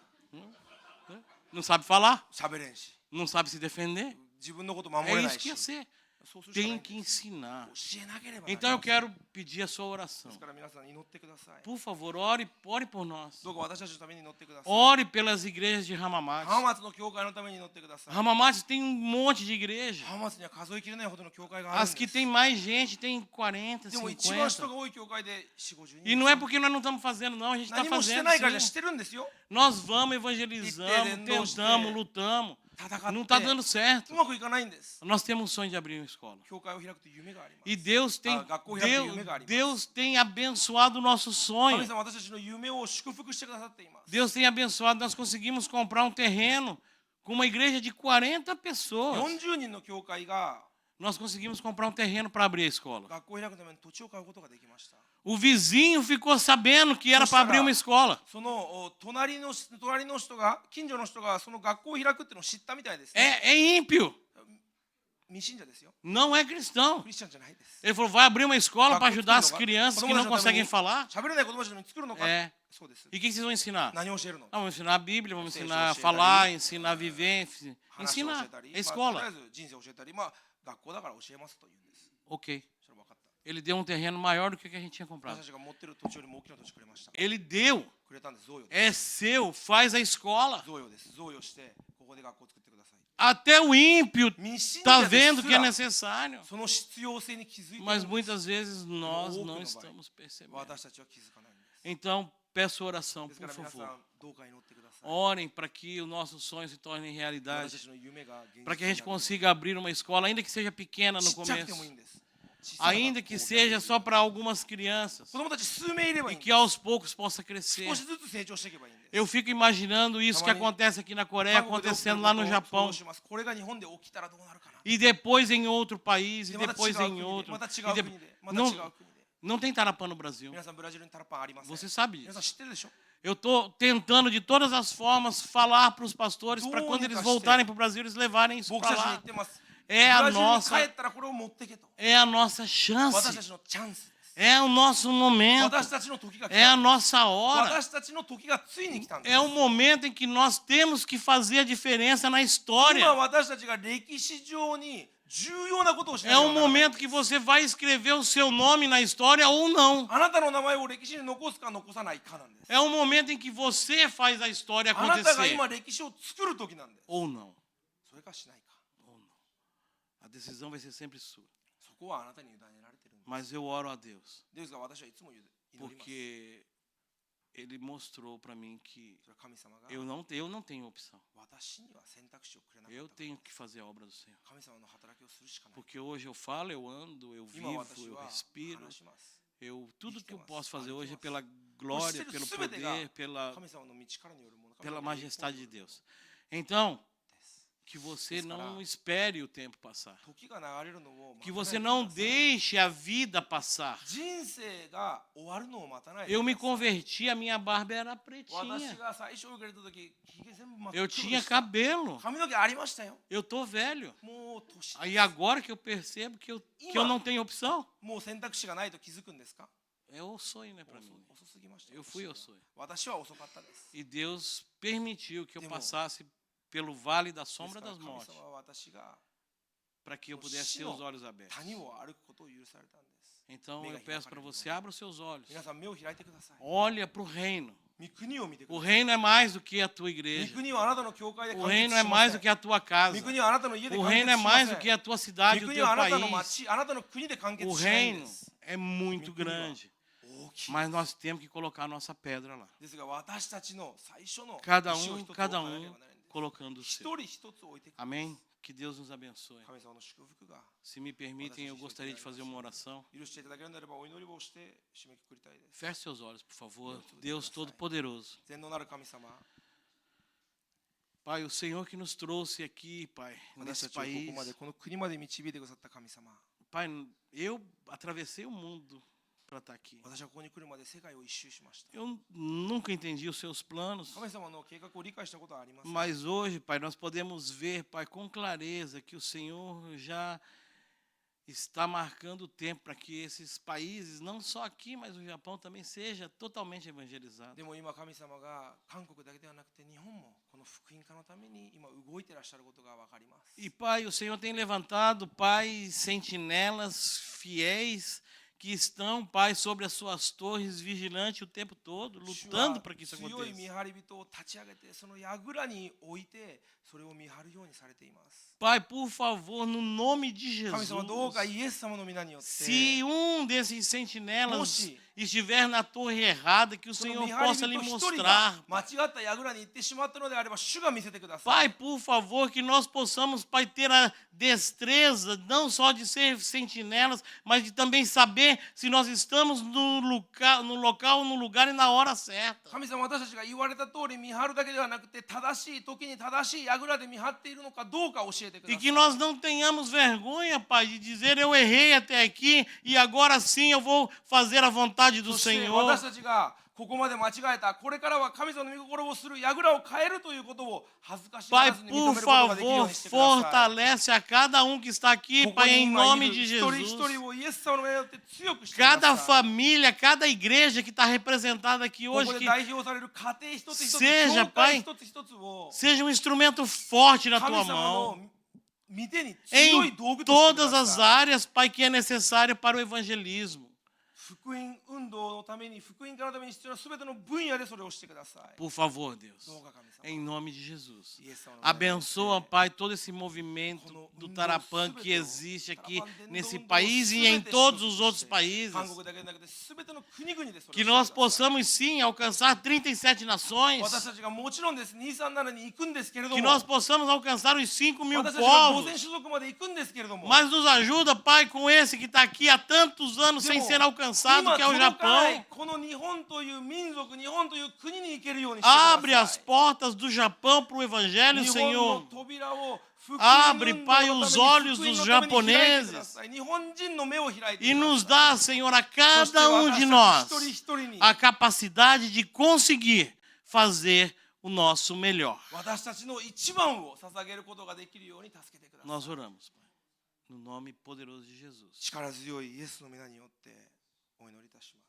[SPEAKER 1] Não sabe falar,
[SPEAKER 2] 喋れんし、
[SPEAKER 1] não sabe se defender.
[SPEAKER 2] 自分のこと守
[SPEAKER 1] É
[SPEAKER 2] れな
[SPEAKER 1] isso
[SPEAKER 2] い
[SPEAKER 1] que
[SPEAKER 2] し。
[SPEAKER 1] ia ser.
[SPEAKER 2] そうするしかない
[SPEAKER 1] Tem
[SPEAKER 2] ん
[SPEAKER 1] que
[SPEAKER 2] です。
[SPEAKER 1] ensinar.
[SPEAKER 2] 教えなければなり
[SPEAKER 1] Então eu
[SPEAKER 2] ません。
[SPEAKER 1] quero pedir a sua oração.
[SPEAKER 2] ですから皆さん祈ってください。
[SPEAKER 1] Por favor, ore por nós.
[SPEAKER 2] どうか私たちのために祈ってください。
[SPEAKER 1] Ore pelas igrejas de Hamamate.
[SPEAKER 2] 浜松の教会のために祈ってください。
[SPEAKER 1] Hamamate tem um monte de igreja.
[SPEAKER 2] 浜松には数えきれないほどの教会があるん
[SPEAKER 1] As
[SPEAKER 2] で
[SPEAKER 1] que
[SPEAKER 2] す。
[SPEAKER 1] tem mais gente, tem 40,
[SPEAKER 2] でも一番人
[SPEAKER 1] 50.
[SPEAKER 2] が多い教会で4、50
[SPEAKER 1] E
[SPEAKER 2] 人
[SPEAKER 1] não é porque nós não estamos fazendo, não. A gente está
[SPEAKER 2] 何もして
[SPEAKER 1] fazendo
[SPEAKER 2] ないからじゃ
[SPEAKER 1] sim.
[SPEAKER 2] してるんですよ。
[SPEAKER 1] Nós vamos, evangelizamos, tentamos, lutamos.
[SPEAKER 2] 戦って
[SPEAKER 1] Não está dando certo.
[SPEAKER 2] うまくいかないんです。
[SPEAKER 1] Nós temos um sonho de abrir uma escola.
[SPEAKER 2] 教会を開くという夢があります。
[SPEAKER 1] E Deus tem, Deus tem abençoado o nosso
[SPEAKER 2] 神
[SPEAKER 1] sonho.
[SPEAKER 2] 様は私たちの夢を祝福してくださっています。
[SPEAKER 1] Deus tem abençoado. Nós conseguimos comprar um terreno com uma igreja de 40 pessoas.
[SPEAKER 2] 40人の教会が
[SPEAKER 1] Nós conseguimos comprar um terreno para abrir a escola.
[SPEAKER 2] 学校を開くために土地を買うことができました。
[SPEAKER 1] O vizinho ficou sabendo que era para abrir uma escola.
[SPEAKER 2] その隣の人が近所の人がその学校を開くっていうのを知ったみたいですね。
[SPEAKER 1] É ímpio.
[SPEAKER 2] 未信者ですよ。
[SPEAKER 1] Não é cristão.
[SPEAKER 2] クリスチャンじゃないです。
[SPEAKER 1] Ele falou, vai abrir uma escola para ajudar as crianças que não conseguem falar.
[SPEAKER 2] 喋れない子供たちに作るのか。
[SPEAKER 1] É.
[SPEAKER 2] そうです。
[SPEAKER 1] E o que vocês vão ensinar?
[SPEAKER 2] 何を教えるの？
[SPEAKER 1] Vamos ensinar a Bíblia, vamos
[SPEAKER 2] Vocês
[SPEAKER 1] ensinar a
[SPEAKER 2] vão
[SPEAKER 1] falar, ensinar a viver,
[SPEAKER 2] 話を教
[SPEAKER 1] ensinar.
[SPEAKER 2] えたり、
[SPEAKER 1] É
[SPEAKER 2] とりあ
[SPEAKER 1] escola.
[SPEAKER 2] えず人生を教えたり、学校だから教えますと言うんです。
[SPEAKER 1] Ok.
[SPEAKER 2] それ分かった。
[SPEAKER 1] Ele deu um terreno maior do que o que a gente tinha
[SPEAKER 2] 私
[SPEAKER 1] comprado.
[SPEAKER 2] たちが持ってる土地よりも大きな土地くれました。
[SPEAKER 1] Ele deu.
[SPEAKER 2] くれたんです。贈与です。
[SPEAKER 1] É seu. Faz a escola.
[SPEAKER 2] 贈与です。贈与してここで学校を作ってください。
[SPEAKER 1] Até o ímpio
[SPEAKER 2] 未信
[SPEAKER 1] está
[SPEAKER 2] 者で
[SPEAKER 1] vendo
[SPEAKER 2] す
[SPEAKER 1] que é
[SPEAKER 2] ら
[SPEAKER 1] necessário.
[SPEAKER 2] その必要性に気づいている
[SPEAKER 1] Mas
[SPEAKER 2] んです。
[SPEAKER 1] muitas vezes nós
[SPEAKER 2] Ou
[SPEAKER 1] não
[SPEAKER 2] que não
[SPEAKER 1] estamos percebendo.
[SPEAKER 2] 私たちは気づかないんです。
[SPEAKER 1] Então, peço oração,
[SPEAKER 2] ですか
[SPEAKER 1] por
[SPEAKER 2] ら皆さ
[SPEAKER 1] favor.
[SPEAKER 2] んどうか祈ってください。
[SPEAKER 1] Orem para que o nosso sonho se torne
[SPEAKER 2] 私た
[SPEAKER 1] realidade.
[SPEAKER 2] ちの夢が現実に
[SPEAKER 1] Para que a
[SPEAKER 2] な
[SPEAKER 1] gente
[SPEAKER 2] る。
[SPEAKER 1] consiga abrir uma escola, ainda que seja pequena
[SPEAKER 2] ち
[SPEAKER 1] no
[SPEAKER 2] っちゃくても
[SPEAKER 1] começo.
[SPEAKER 2] いいんです。小さな学校
[SPEAKER 1] Ainda que seja só para algumas crianças.
[SPEAKER 2] 子供たち数名いればい
[SPEAKER 1] E
[SPEAKER 2] いんで
[SPEAKER 1] que aos poucos possa crescer.
[SPEAKER 2] す。少しずつ成長していけばいいんです。
[SPEAKER 1] Eu fico imaginando isso que acontece aqui na Coreia,
[SPEAKER 2] 韓国で起きてる
[SPEAKER 1] acontecendo
[SPEAKER 2] こ
[SPEAKER 1] lá
[SPEAKER 2] とを
[SPEAKER 1] no
[SPEAKER 2] 想
[SPEAKER 1] Japão.
[SPEAKER 2] 像します。これが日本で起きたらどうなるかな。
[SPEAKER 1] E depois em outro país, e
[SPEAKER 2] でまた違う
[SPEAKER 1] depois
[SPEAKER 2] 国
[SPEAKER 1] em
[SPEAKER 2] で
[SPEAKER 1] outro.
[SPEAKER 2] また違
[SPEAKER 1] E
[SPEAKER 2] う
[SPEAKER 1] de-
[SPEAKER 2] 国でまた違う
[SPEAKER 1] Não,
[SPEAKER 2] 国で
[SPEAKER 1] não tem Tarapã no Brasil.
[SPEAKER 2] 皆さんブラジルにタラパンありません。
[SPEAKER 1] Você sabe
[SPEAKER 2] 皆さん
[SPEAKER 1] disso.
[SPEAKER 2] 知ってるでしょ。
[SPEAKER 1] Eu estou tentando de todas as formas falar para os pastores para quando eles
[SPEAKER 2] Única
[SPEAKER 1] voltarem para o Brasil eles levarem isso
[SPEAKER 2] 僕
[SPEAKER 1] para
[SPEAKER 2] たちに言
[SPEAKER 1] lá.
[SPEAKER 2] ってます。
[SPEAKER 1] É
[SPEAKER 2] ブ
[SPEAKER 1] a
[SPEAKER 2] ラジルに
[SPEAKER 1] nossa,
[SPEAKER 2] 帰ったらこれを持ってけと。
[SPEAKER 1] é a nossa
[SPEAKER 2] 私た
[SPEAKER 1] chance.
[SPEAKER 2] ちのチャンスです。
[SPEAKER 1] É o nosso momento.
[SPEAKER 2] 私たちの時が来
[SPEAKER 1] É a
[SPEAKER 2] た。
[SPEAKER 1] nossa hora.
[SPEAKER 2] 私たちの時がついに来たんです。
[SPEAKER 1] É o momento em que nós temos que fazer a diferença na história.
[SPEAKER 2] 今私たちが歴史上に重要なことをしな
[SPEAKER 1] É
[SPEAKER 2] きゃ
[SPEAKER 1] um
[SPEAKER 2] ならない
[SPEAKER 1] momento que você vai escrever o seu nome na história ou não.
[SPEAKER 2] あなたの名前を歴史に残すか残さないかなんです。
[SPEAKER 1] É um momento em que você faz a história
[SPEAKER 2] あなたが
[SPEAKER 1] acontecer
[SPEAKER 2] 今歴史を作る時なんです。
[SPEAKER 1] ou não.
[SPEAKER 2] それかしないか。
[SPEAKER 1] Ou não. A decisão vai ser sempre sua.
[SPEAKER 2] そこはあなたに委ねられてるんです。
[SPEAKER 1] Mas eu oro a Deus
[SPEAKER 2] ですが私はいつも祈ります。
[SPEAKER 1] porque Ele mostrou para mim que
[SPEAKER 2] それは神様が
[SPEAKER 1] eu não tenho opção.
[SPEAKER 2] 私には選択肢をくれなか
[SPEAKER 1] Eu
[SPEAKER 2] った。
[SPEAKER 1] tenho que fazer a obra do Senhor.
[SPEAKER 2] 神様の働きをするしかない。
[SPEAKER 1] Porque hoje eu falo, eu ando, eu
[SPEAKER 2] 今
[SPEAKER 1] vivo,
[SPEAKER 2] 私
[SPEAKER 1] eu
[SPEAKER 2] は
[SPEAKER 1] respiro.
[SPEAKER 2] 話します。
[SPEAKER 1] Tudo que eu posso fazer hoje é pela
[SPEAKER 2] そ
[SPEAKER 1] glória,
[SPEAKER 2] して
[SPEAKER 1] pelo
[SPEAKER 2] 全てが
[SPEAKER 1] poder, pela
[SPEAKER 2] 神様の道からによるもの。
[SPEAKER 1] pela
[SPEAKER 2] 神様の栄光
[SPEAKER 1] majestade
[SPEAKER 2] に
[SPEAKER 1] de
[SPEAKER 2] よる
[SPEAKER 1] Deus. Então,
[SPEAKER 2] です。
[SPEAKER 1] que você não espere o tempo passar.
[SPEAKER 2] 時が流れるのを待
[SPEAKER 1] Que
[SPEAKER 2] たない
[SPEAKER 1] você
[SPEAKER 2] で
[SPEAKER 1] não
[SPEAKER 2] ください。
[SPEAKER 1] deixe a vida passar.
[SPEAKER 2] 人生が終わるのを待たないで
[SPEAKER 1] Eu
[SPEAKER 2] く
[SPEAKER 1] me
[SPEAKER 2] ださい。
[SPEAKER 1] converti, a minha barba era
[SPEAKER 2] 私
[SPEAKER 1] pretinha.
[SPEAKER 2] が最初受け入れた時、ひげ全部真っ黒
[SPEAKER 1] Eu
[SPEAKER 2] で
[SPEAKER 1] tinha
[SPEAKER 2] した。
[SPEAKER 1] cabelo.
[SPEAKER 2] 髪の毛ありましたよ。
[SPEAKER 1] Eu tô velho.
[SPEAKER 2] もう年です。
[SPEAKER 1] Aí agora que eu percebo que eu não tenho opção.
[SPEAKER 2] もう選択肢がないと気づくんですか？
[SPEAKER 1] É o sonho, né, para mim.
[SPEAKER 2] 遅すぎましたよ。
[SPEAKER 1] Eu fui ao sonho.
[SPEAKER 2] 私は遅かったです。
[SPEAKER 1] E Deus permitiu que eu
[SPEAKER 2] Demorou.
[SPEAKER 1] passasse pelo vale da
[SPEAKER 2] です
[SPEAKER 1] sombra
[SPEAKER 2] から
[SPEAKER 1] das
[SPEAKER 2] 神
[SPEAKER 1] mortes,
[SPEAKER 2] 様は私が
[SPEAKER 1] para que eu pudesse ter os olhos abertos.
[SPEAKER 2] 谷を歩くことを許されたんです。
[SPEAKER 1] Então eu peço para você, abra os seus olhos.
[SPEAKER 2] 皆さん目を開いてください。
[SPEAKER 1] Olha para o reino.
[SPEAKER 2] 御国を見てく
[SPEAKER 1] O
[SPEAKER 2] ださい。
[SPEAKER 1] reino é mais do que a tua
[SPEAKER 2] 御
[SPEAKER 1] igreja.
[SPEAKER 2] 国はあなたの教会で
[SPEAKER 1] O
[SPEAKER 2] 完
[SPEAKER 1] reino
[SPEAKER 2] 結
[SPEAKER 1] é
[SPEAKER 2] しま
[SPEAKER 1] mais
[SPEAKER 2] せ
[SPEAKER 1] do
[SPEAKER 2] ん。
[SPEAKER 1] que a tua casa.
[SPEAKER 2] 御国はあなたの家で
[SPEAKER 1] O
[SPEAKER 2] 完
[SPEAKER 1] reino
[SPEAKER 2] 結
[SPEAKER 1] é
[SPEAKER 2] しま
[SPEAKER 1] mais
[SPEAKER 2] せ
[SPEAKER 1] do
[SPEAKER 2] ん。
[SPEAKER 1] que a tua cidade,
[SPEAKER 2] 御
[SPEAKER 1] o
[SPEAKER 2] 国
[SPEAKER 1] teu
[SPEAKER 2] はあなたの
[SPEAKER 1] país.
[SPEAKER 2] 町、あなたの国で完
[SPEAKER 1] O
[SPEAKER 2] 結しないんで
[SPEAKER 1] reino
[SPEAKER 2] す。
[SPEAKER 1] é muito
[SPEAKER 2] Meu
[SPEAKER 1] grande.
[SPEAKER 2] 大きい。
[SPEAKER 1] Mas nós temos que colocar a nossa pedra lá.
[SPEAKER 2] ですが私たちの最初の
[SPEAKER 1] Cada
[SPEAKER 2] 石を
[SPEAKER 1] um,
[SPEAKER 2] 一つ置か
[SPEAKER 1] cada
[SPEAKER 2] なけれ
[SPEAKER 1] um
[SPEAKER 2] ばならないんです。
[SPEAKER 1] colocando o
[SPEAKER 2] 一
[SPEAKER 1] seu.
[SPEAKER 2] 人一つ置いてください。
[SPEAKER 1] Amém? Que Deus nos abençoe.
[SPEAKER 2] 神様の祝福が
[SPEAKER 1] Se me permitem, eu gostaria de fazer uma oração.
[SPEAKER 2] 許していただけるのであればお祈りをして締めくくりたいです。
[SPEAKER 1] Feche seus olhos, por favor. Deus Todo-Poderoso.
[SPEAKER 2] 全能なる神様、
[SPEAKER 1] Pai, o Senhor que nos trouxe aqui, Pai,
[SPEAKER 2] 私
[SPEAKER 1] nesse
[SPEAKER 2] たちをこ
[SPEAKER 1] país.
[SPEAKER 2] こまでこの国まで導いてくださった神様、
[SPEAKER 1] Pai, eu atravessei o mundo para estar aqui.
[SPEAKER 2] 私はここに来るまで世界を一周しました。
[SPEAKER 1] Eu nunca entendi os seus planos.
[SPEAKER 2] 神様の計画を理解したことはありません。
[SPEAKER 1] Mas hoje, Pai, nós podemos ver, Pai, com clareza que o Senhor já está marcando o tempo para que esses países, não só aqui, mas o Japão também seja totalmente evangelizado.
[SPEAKER 2] でも今神様が韓国だけではなくて日本もこの福音化のために今動いていらっしゃることが分かります。
[SPEAKER 1] E, Pai, o Senhor tem levantado, Pai, sentinelas fiéis que estão, Pai, sobre as suas torres, vigilante o tempo todo,
[SPEAKER 2] 主
[SPEAKER 1] lutando
[SPEAKER 2] は
[SPEAKER 1] para que isso
[SPEAKER 2] 強い見
[SPEAKER 1] aconteça.
[SPEAKER 2] 張り人を立ち上げてその櫓に置いてそれを見張るようにされています。
[SPEAKER 1] Pai, por favor, no nome de
[SPEAKER 2] 神様どうか
[SPEAKER 1] Jesus,
[SPEAKER 2] イエス様の皆によって
[SPEAKER 1] se desses sentinelas
[SPEAKER 2] Moshi.
[SPEAKER 1] estiver na torre errada, que o
[SPEAKER 2] その
[SPEAKER 1] Senhor
[SPEAKER 2] 見張り
[SPEAKER 1] possa lhe
[SPEAKER 2] 人一人が
[SPEAKER 1] mostrar.
[SPEAKER 2] 間違った櫓に行ってしまったのであれば主が見せてください。
[SPEAKER 1] Pai, por favor, que nós possamos, Pai, ter a destreza, não só de ser sentinelas, mas de também saber se nós estamos no local, no lugar e na hora certa.
[SPEAKER 2] 神様私たちが言われた通り見張るだけではなくて正しい時に正しい櫓で見張っているのかどうか教えてくだ
[SPEAKER 1] E
[SPEAKER 2] さい。
[SPEAKER 1] que nós não tenhamos vergonha, Pai, de dizer eu errei até aqui e agora sim eu vou fazer a vontade do
[SPEAKER 2] そして
[SPEAKER 1] Senhor.
[SPEAKER 2] 私たちがここまで間違えたこれからは神様の御心をする櫓を変えるということを恥ずかしが
[SPEAKER 1] Pai,
[SPEAKER 2] らずに認める
[SPEAKER 1] por
[SPEAKER 2] ことができるよう
[SPEAKER 1] favor,
[SPEAKER 2] にしてください。
[SPEAKER 1] fortalece a cada um que está aqui,
[SPEAKER 2] ここ
[SPEAKER 1] Pai,
[SPEAKER 2] に
[SPEAKER 1] em
[SPEAKER 2] 今
[SPEAKER 1] nome
[SPEAKER 2] いる
[SPEAKER 1] de
[SPEAKER 2] 一人
[SPEAKER 1] Jesus.
[SPEAKER 2] 一人をイエス様の名によって強くしてください。
[SPEAKER 1] Cada família, cada igreja que está representada aqui
[SPEAKER 2] こ
[SPEAKER 1] hoje,
[SPEAKER 2] こで
[SPEAKER 1] que
[SPEAKER 2] 代表される家庭一つ一つ、
[SPEAKER 1] Seja,
[SPEAKER 2] 教会
[SPEAKER 1] Pai,
[SPEAKER 2] 一つ一つを
[SPEAKER 1] seja um instrumento forte na
[SPEAKER 2] 神
[SPEAKER 1] tua
[SPEAKER 2] 様
[SPEAKER 1] mão.
[SPEAKER 2] の御手に強い
[SPEAKER 1] Em
[SPEAKER 2] 道具としてく
[SPEAKER 1] todas
[SPEAKER 2] だ
[SPEAKER 1] as
[SPEAKER 2] さい。
[SPEAKER 1] áreas, Pai, que é necessário para o evangelismo.
[SPEAKER 2] 福音運動のために福音化のために必要なすべての分野でそれをしてください。
[SPEAKER 1] Por favor, Deus.
[SPEAKER 2] どうか神様、
[SPEAKER 1] Em nome de Jesus.
[SPEAKER 2] イエス様の名によって
[SPEAKER 1] Abençoa, Pai, todo esse movimento do Tarapan que existe aqui nesse país e em todos os outros países.
[SPEAKER 2] 韓国だけでなくてすべての国々でそれを
[SPEAKER 1] Que
[SPEAKER 2] してく
[SPEAKER 1] nós
[SPEAKER 2] ださい。
[SPEAKER 1] possamos sim alcançar 37 nações.
[SPEAKER 2] 私たちがもちろんです237に行くんですけれど
[SPEAKER 1] Que
[SPEAKER 2] も、
[SPEAKER 1] nós possamos alcançar os 5 mil
[SPEAKER 2] 私たちが午前
[SPEAKER 1] povos.
[SPEAKER 2] 種族まで行くんですけれども、
[SPEAKER 1] Mas nos ajuda, Pai, com esse que está aqui há tantos anos
[SPEAKER 2] で
[SPEAKER 1] sem
[SPEAKER 2] も
[SPEAKER 1] ser alcançado,
[SPEAKER 2] 今
[SPEAKER 1] que é o
[SPEAKER 2] 届かない
[SPEAKER 1] Japão.
[SPEAKER 2] この日本という民族、日本という国に行けるようにしてください。
[SPEAKER 1] Abre as portas do Japão para o Evangelho,
[SPEAKER 2] 日本の
[SPEAKER 1] Senhor.
[SPEAKER 2] 扉を福音
[SPEAKER 1] Abre,
[SPEAKER 2] 運動
[SPEAKER 1] Pai,
[SPEAKER 2] の
[SPEAKER 1] os
[SPEAKER 2] ために
[SPEAKER 1] olhos
[SPEAKER 2] 福音
[SPEAKER 1] dos
[SPEAKER 2] のために開いてくだ
[SPEAKER 1] japoneses
[SPEAKER 2] さい。日本人の目を開いて
[SPEAKER 1] e
[SPEAKER 2] くだ
[SPEAKER 1] nos
[SPEAKER 2] さい。
[SPEAKER 1] dá, Senhor, a
[SPEAKER 2] そして
[SPEAKER 1] cada um de
[SPEAKER 2] 私た
[SPEAKER 1] nós
[SPEAKER 2] ち一人一人に
[SPEAKER 1] a capacidade de conseguir fazer o nosso melhor.
[SPEAKER 2] 私たちの一番を捧げることができるように助けてください。
[SPEAKER 1] Nós oramos, Pai, no nome poderoso de Jesus.
[SPEAKER 2] 力強いイエスの皆によってお祈りいたします。